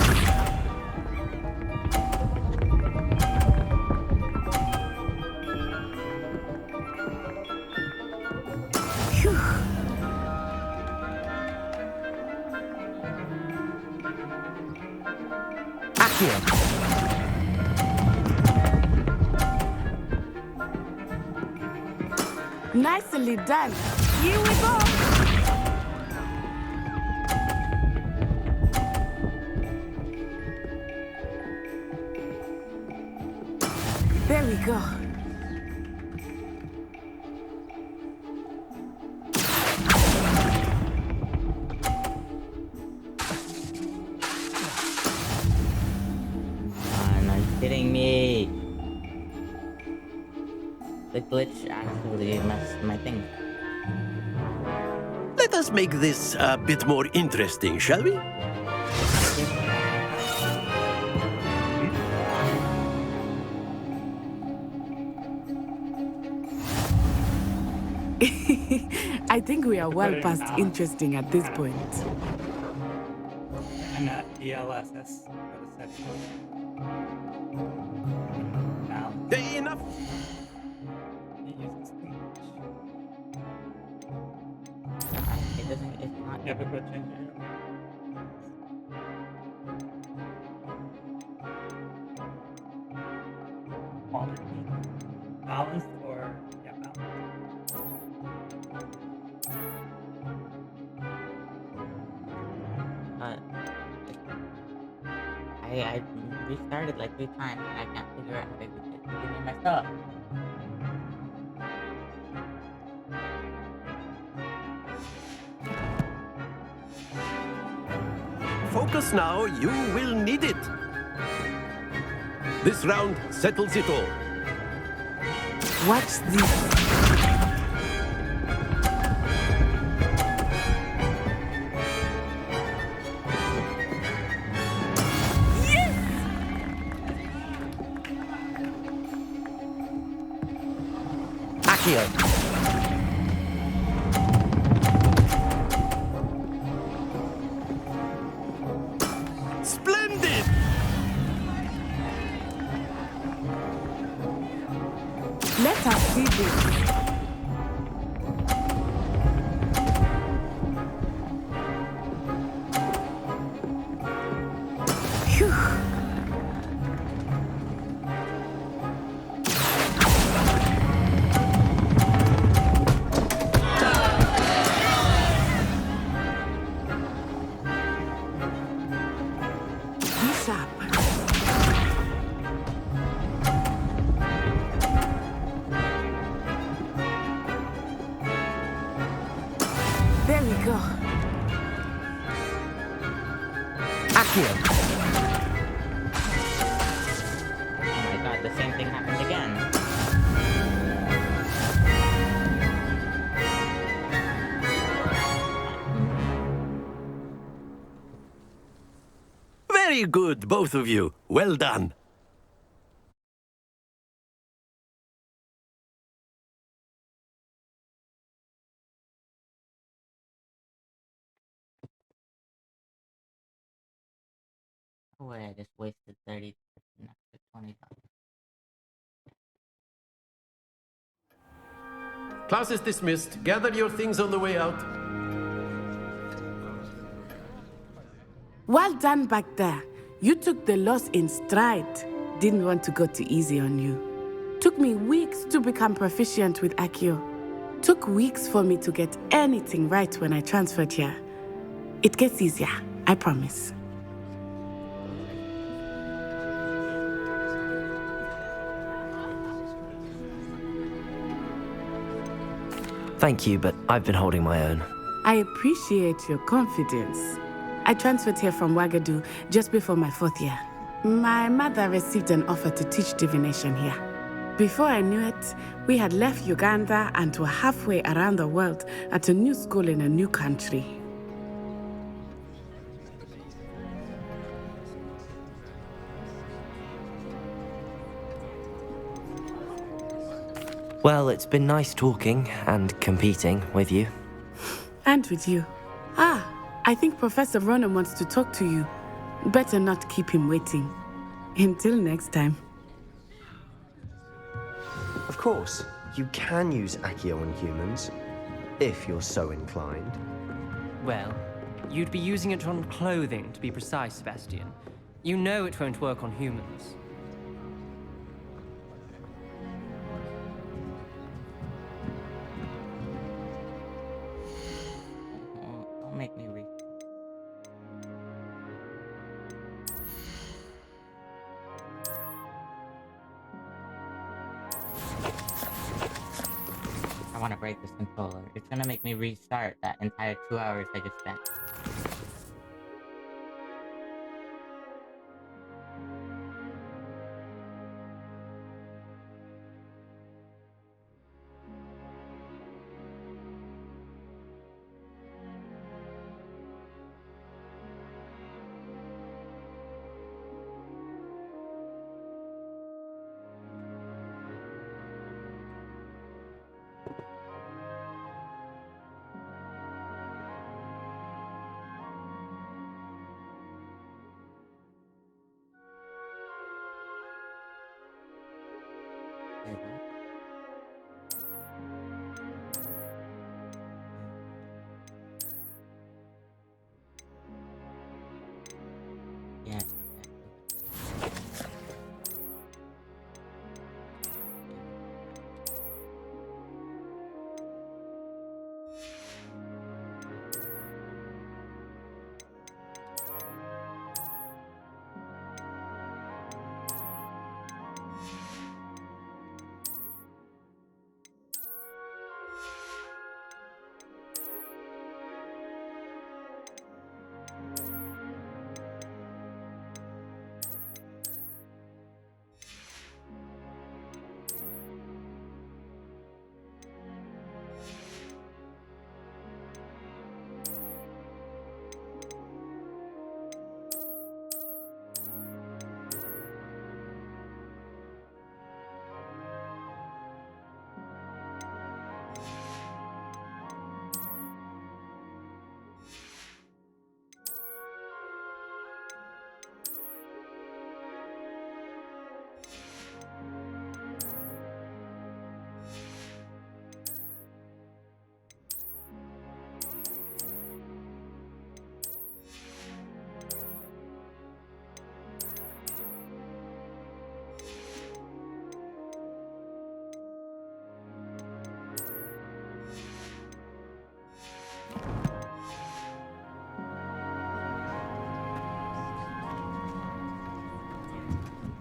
Nicely done. Here we go. There we go. Are you kidding me? The glitch actually messed my thing. Let us make this a bit more interesting, shall we? I think we are well past interesting at this point. And ELSS for the section. Now. Enough! It doesn't, it's not ever good change. Balanced or, yeah, balanced. I restarted like 3 times and I can't figure out if it's giving me my stuff. Focus now, you will need it. This round settles it all. Watch this. Splendid! Let us see this. There we go. Accio. Oh my god, the same thing happened again. Very good, both of you. Well done. Oh wait, I just wasted 30 an extra 20. Class is dismissed. Gather your things on the way out. Well done back there. You took the loss in stride. Didn't want to go too easy on you. Took me weeks to become proficient with Accio. Took weeks for me to get anything right when I transferred here. It gets easier, I promise. Thank you, but I've been holding my own. I appreciate your confidence. I transferred here from Wagadu just before my 4th year. My mother received an offer to teach divination here. Before I knew it, we had left Uganda and were halfway around the world at a new school in a new country. Well, it's been nice talking and competing with you. And with you. Ah, I think Professor Ronan wants to talk to you. Better not keep him waiting. Until next time. Of course, you can use Accio on humans. if you're so inclined. Well, you'd be using it on clothing, to be precise, Sebastian. You know it won't work on humans. Don't make me read. I want to break this controller. It's gonna make me restart that entire 2 hours I just spent. Yes.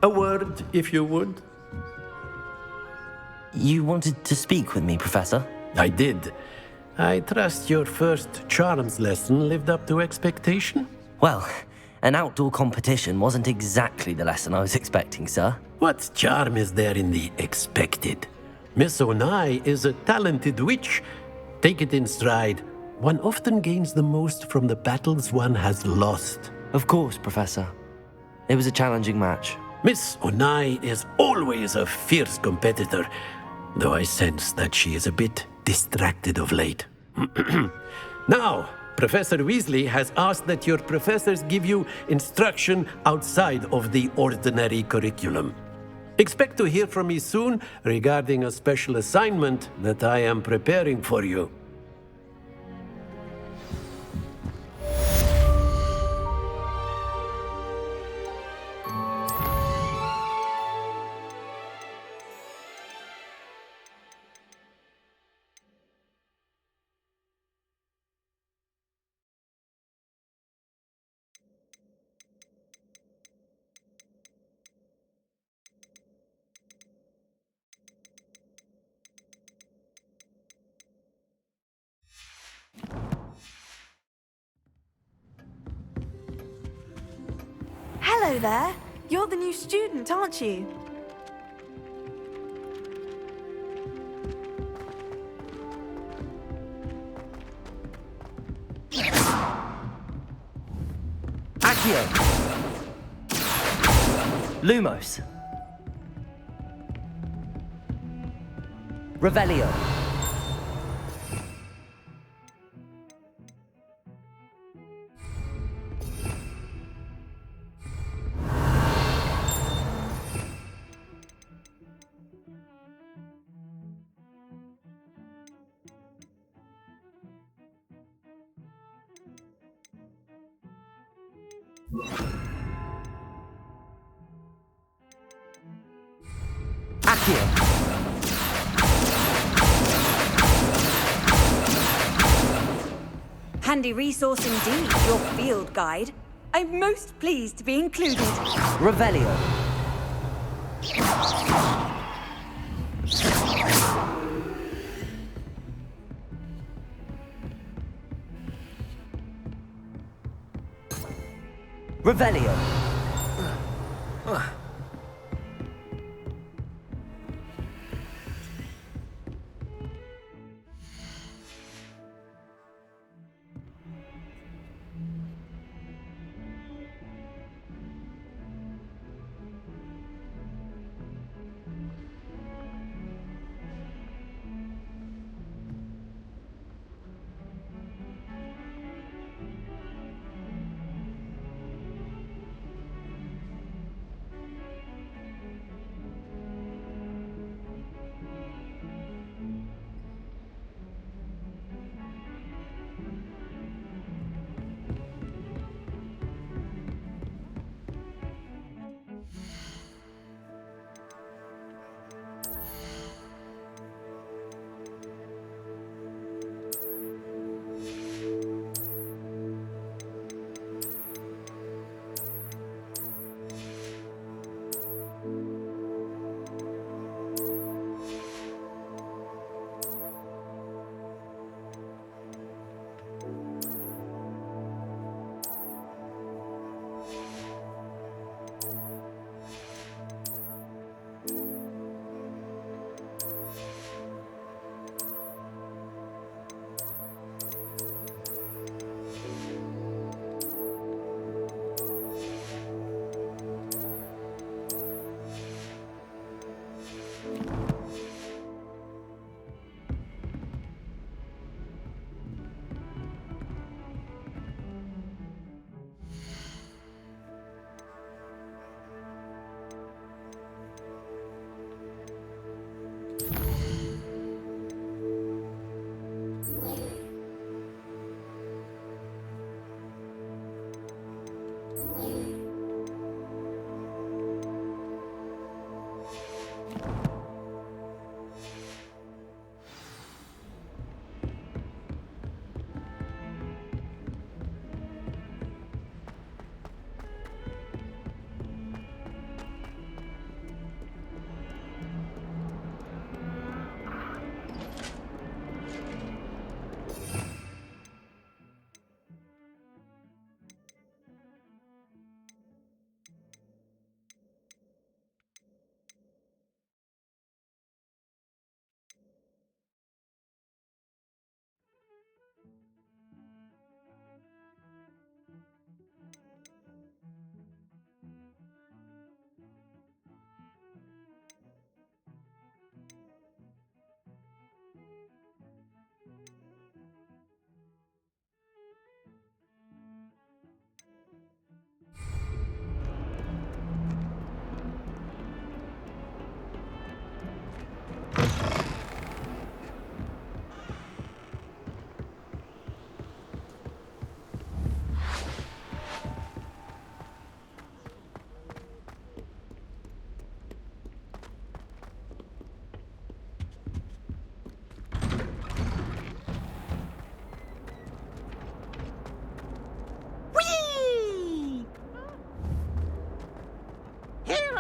A word, if you would. You wanted to speak with me, Professor? I did. I trust your first charms lesson lived up to expectation? Well, an outdoor competition wasn't exactly the lesson I was expecting, sir. What charm is there in the expected? Miss Onai is a talented witch. Take it in stride. One often gains the most from the battles one has lost. Of course, Professor. It was a challenging match. Miss Onai is always a fierce competitor, though I sense that she is a bit distracted of late. Now, Professor Weasley has asked that your professors give you instruction outside of the ordinary curriculum. Expect to hear from me soon regarding a special assignment that I am preparing for you. Hello there. You're the new student, aren't you? Accio! Lumos! Revelio! Handy resource indeed, your field guide. I'm most pleased to be included. Revelio. Revelio.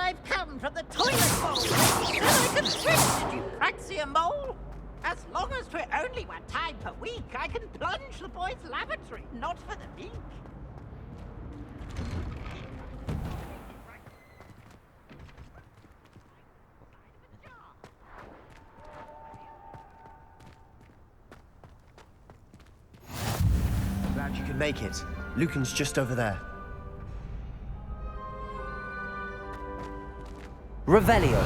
I've come from the toilet bowl. So I can swim, did you praxia mole? As long as 'twere only one time per week, I can plunge the boy's lavatory, not for the meek. Glad you could make it. Lucan's just over there. Revelio.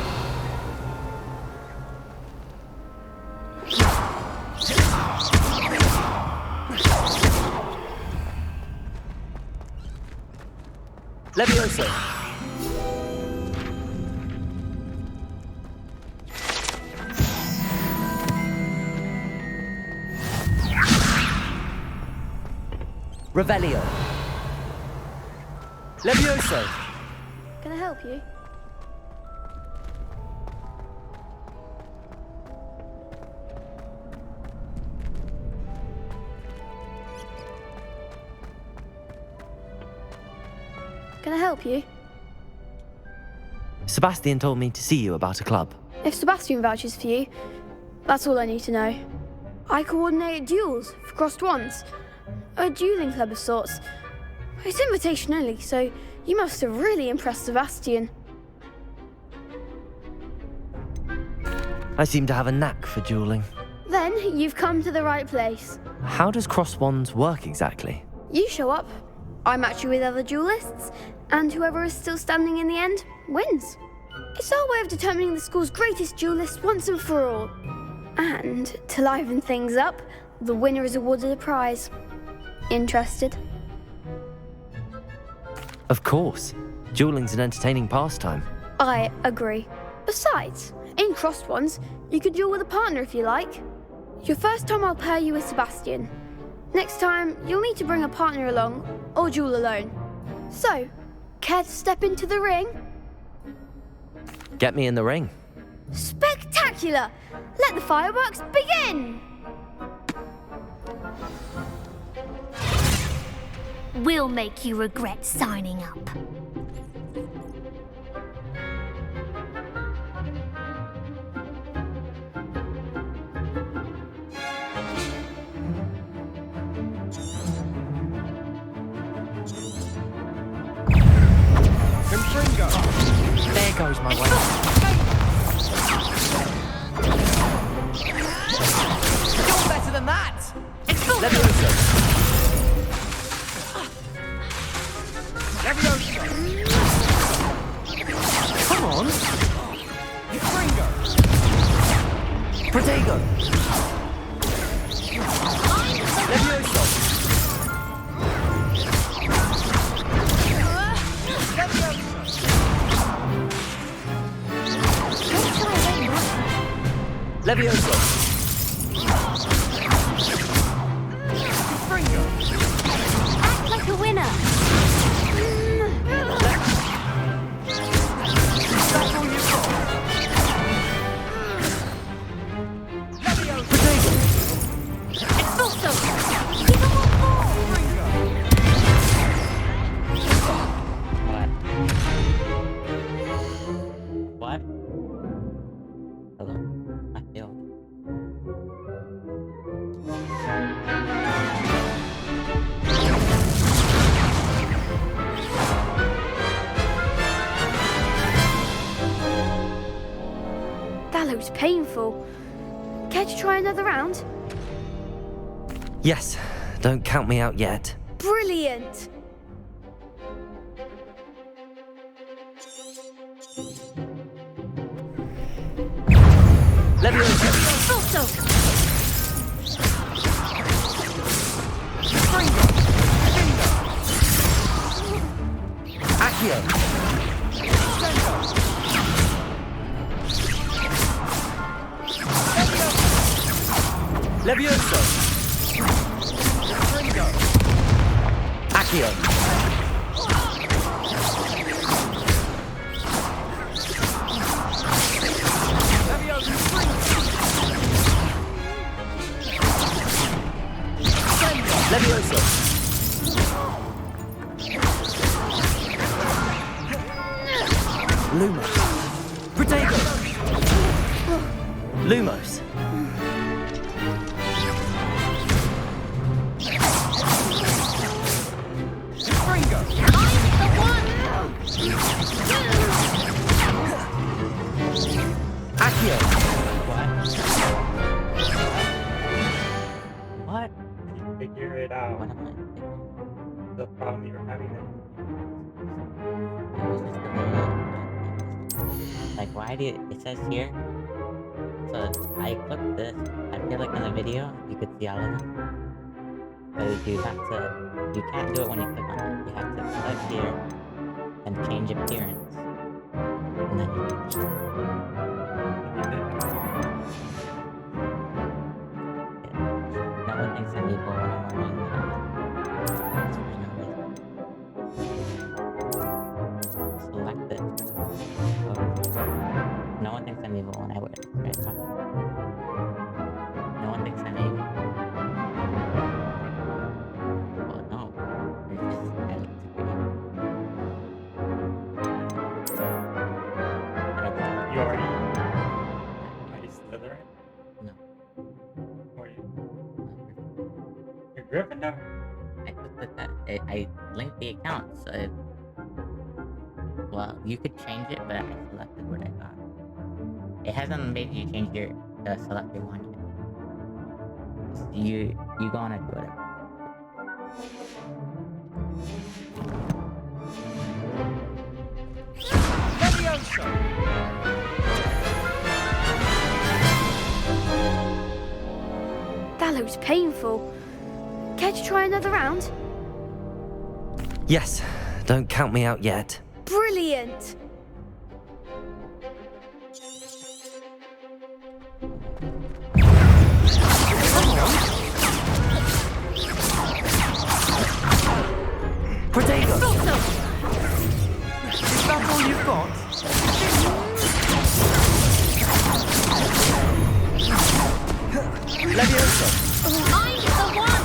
Levioso. Revelio. Levioso! Can I help you? Can I help you? Sebastian told me to see you about a club. If Sebastian vouches for you, that's all I need to know. I coordinate duels for crossed wands. A dueling club of sorts. It's invitation only, so you must have really impressed Sebastian. I seem to have a knack for dueling. Then you've come to the right place. How does cross wands work exactly? You show up, I match you with other duelists, and whoever is still standing in the end wins. It's our way of determining the school's greatest duelist once and for all. And to liven things up, the winner is awarded a prize. Interested? Of course. Dueling's an entertaining pastime. I agree. Besides, in crossed ones, you could duel with a partner if you like. Your first time I'll pair you with Sebastian. Next time, you'll need to bring a partner along, or duel alone. So, care to step into the ring? Get me in the ring. Spectacular! Let the fireworks begin! We'll make you regret signing up. There goes my way. You're better than that! Come on! Fringo! Protego! Levioso! Levioso! Fringo! Act like a winner. That's all you've got! Expulso! Give him one more! What? Hello? I failed. That looks painful. Care to try another round? Yes, don't count me out yet. Brilliant! Levioso! Expulso! Accio! Levioso! Accio! Levioso! Lumos! Protego! Lumos! Fringo! Accio! What? Figure it out. What am I? The problem you're having is It was just a little. Like, why do it says here? So I clicked this. I feel like in the video you could see all of them. But you can't do it when you click on it. You have to click here and change appearance. And then you can no one thinks I'm evil when I'm wearing that. evil when I wear this red carpet. No one thinks I'm evil. Well, no. You're just super evil. You already Slytherin? No. Or you're Gryffindor? I clicked that. I linked the account, so well, you could change it, but I selected what I got. It hasn't made you change your select your one yet. You go on and do whatever. That looks painful. Care to try another round? Yes, don't count me out yet. Brilliant! Protego! Is that all you've got? Levioso! I'm the one!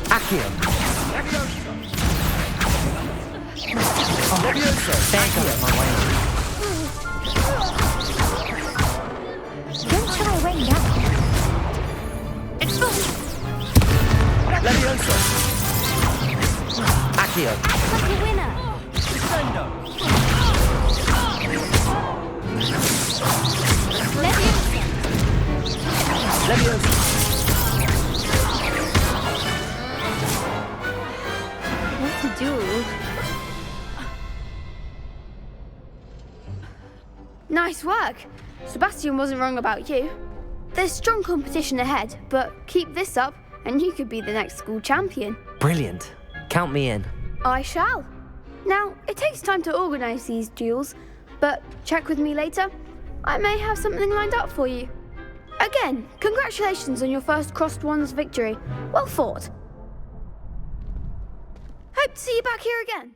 Accio! Levioso! There goes my way. Don't try way down. It's full. Levioso! Accio! Act like a winner. Descendo! Levioso! What to do? Nice work. Sebastian wasn't wrong about you. There's strong competition ahead, but keep this up and you could be the next school champion. Brilliant. Count me in. I shall. Now, it takes time to organise these duels, but check with me later. I may have something lined up for you. Again, congratulations on your first Crossed Wands victory. Well fought. Hope to see you back here again.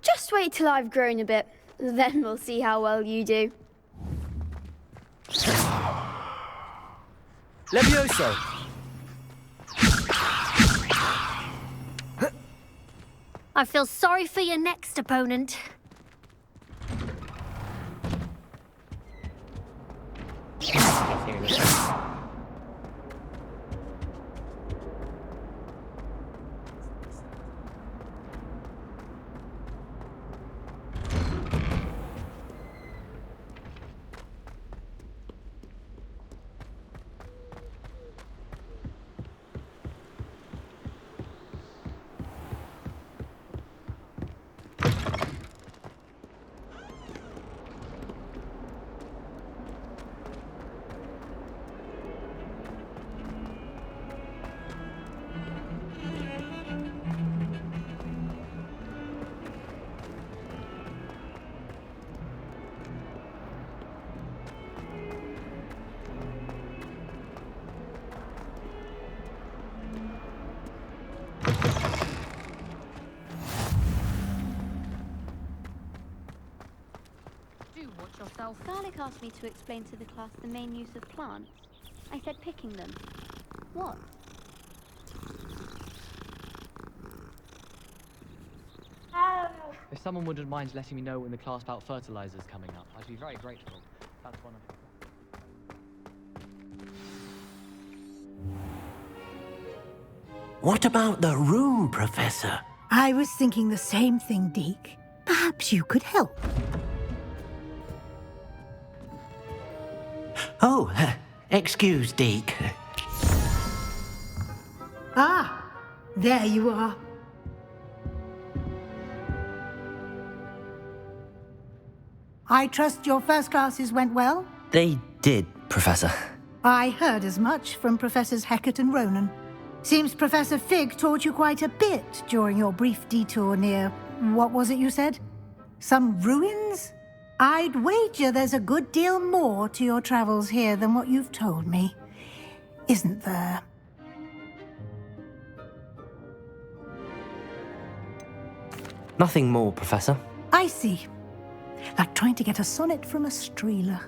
Just wait till I've grown a bit, then we'll see how well you do. Levioso! I feel sorry for your next opponent. Watch yourself. Garlic asked me to explain to the class the main use of plants. I said picking them. What? If someone wouldn't mind letting me know when the class bout fertilizer's coming up, I'd be very grateful. That's one of... What about the room, Professor? I was thinking the same thing, Deke. Perhaps you could help. Oh, excuse, Deke. Ah, there you are. I trust your first classes went well? They did, Professor. I heard as much from Professors Hecat and Ronan. Seems Professor Fig taught you quite a bit during your brief detour near... what was it you said? Some ruins? I'd wager there's a good deal more to your travels here than what you've told me. Isn't there? Nothing more, Professor. I see. Like trying to get a sonnet from a streeler.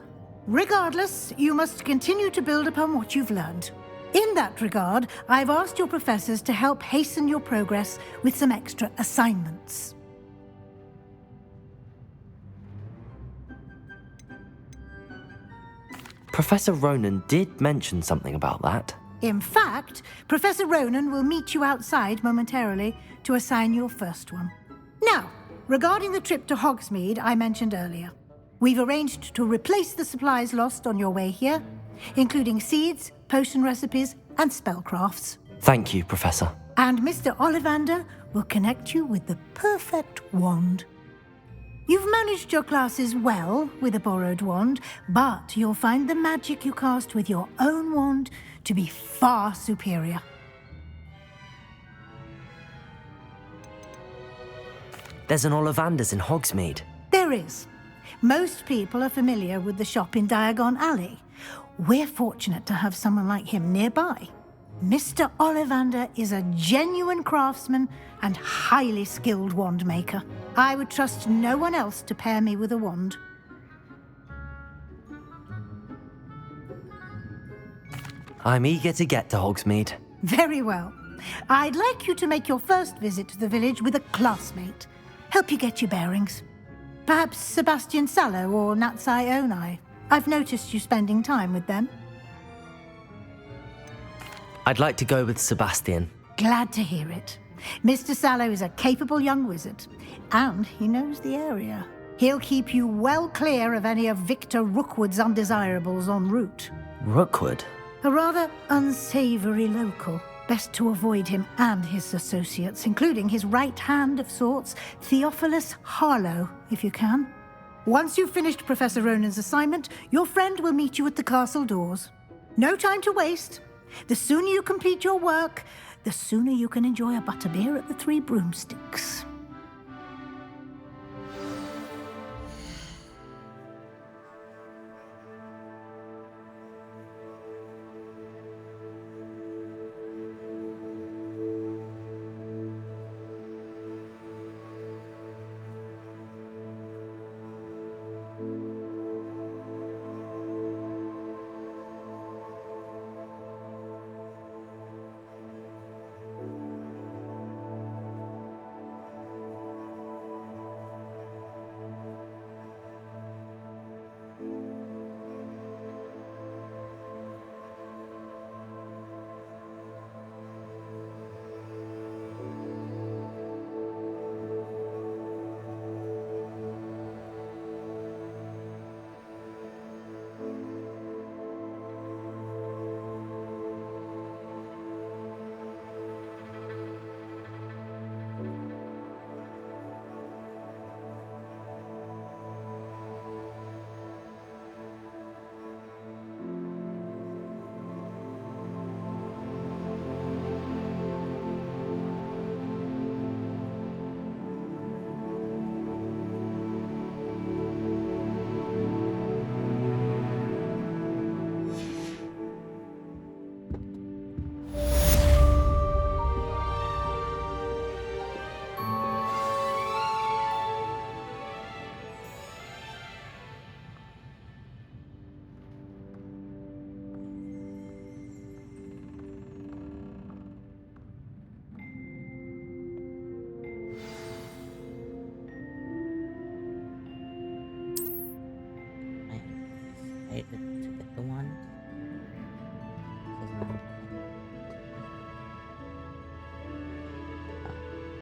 Regardless, you must continue to build upon what you've learned. In that regard, I've asked your professors to help hasten your progress with some extra assignments. Professor Ronan did mention something about that. In fact, Professor Ronan will meet you outside momentarily to assign your first one. Now, regarding the trip to Hogsmeade I mentioned earlier, we've arranged to replace the supplies lost on your way here, including seeds, potion recipes, and spellcrafts. Thank you, Professor. And Mr. Ollivander will connect you with the perfect wand. You've managed your classes well with a borrowed wand, but you'll find the magic you cast with your own wand to be far superior. There's an Ollivander's in Hogsmeade. There is. Most people are familiar with the shop in Diagon Alley. We're fortunate to have someone like him nearby. Mr. Ollivander is a genuine craftsman and highly skilled wand maker. I would trust no one else to pair me with a wand. I'm eager to get to Hogsmeade. Very well. I'd like you to make your first visit to the village with a classmate. Help you get your bearings. Perhaps Sebastian Sallow or Natsai Onai. I've noticed you spending time with them. I'd like to go with Sebastian. Glad to hear it. Mr. Sallow is a capable young wizard, and he knows the area. He'll keep you well clear of any of Victor Rookwood's undesirables en route. Rookwood? A rather unsavory local. Best to avoid him and his associates, including his right hand of sorts, Theophilus Harlow, if you can. Once you've finished Professor Ronan's assignment, your friend will meet you at the castle doors. No time to waste. The sooner you complete your work, the sooner you can enjoy a butterbeer at the Three Broomsticks. to get the wand.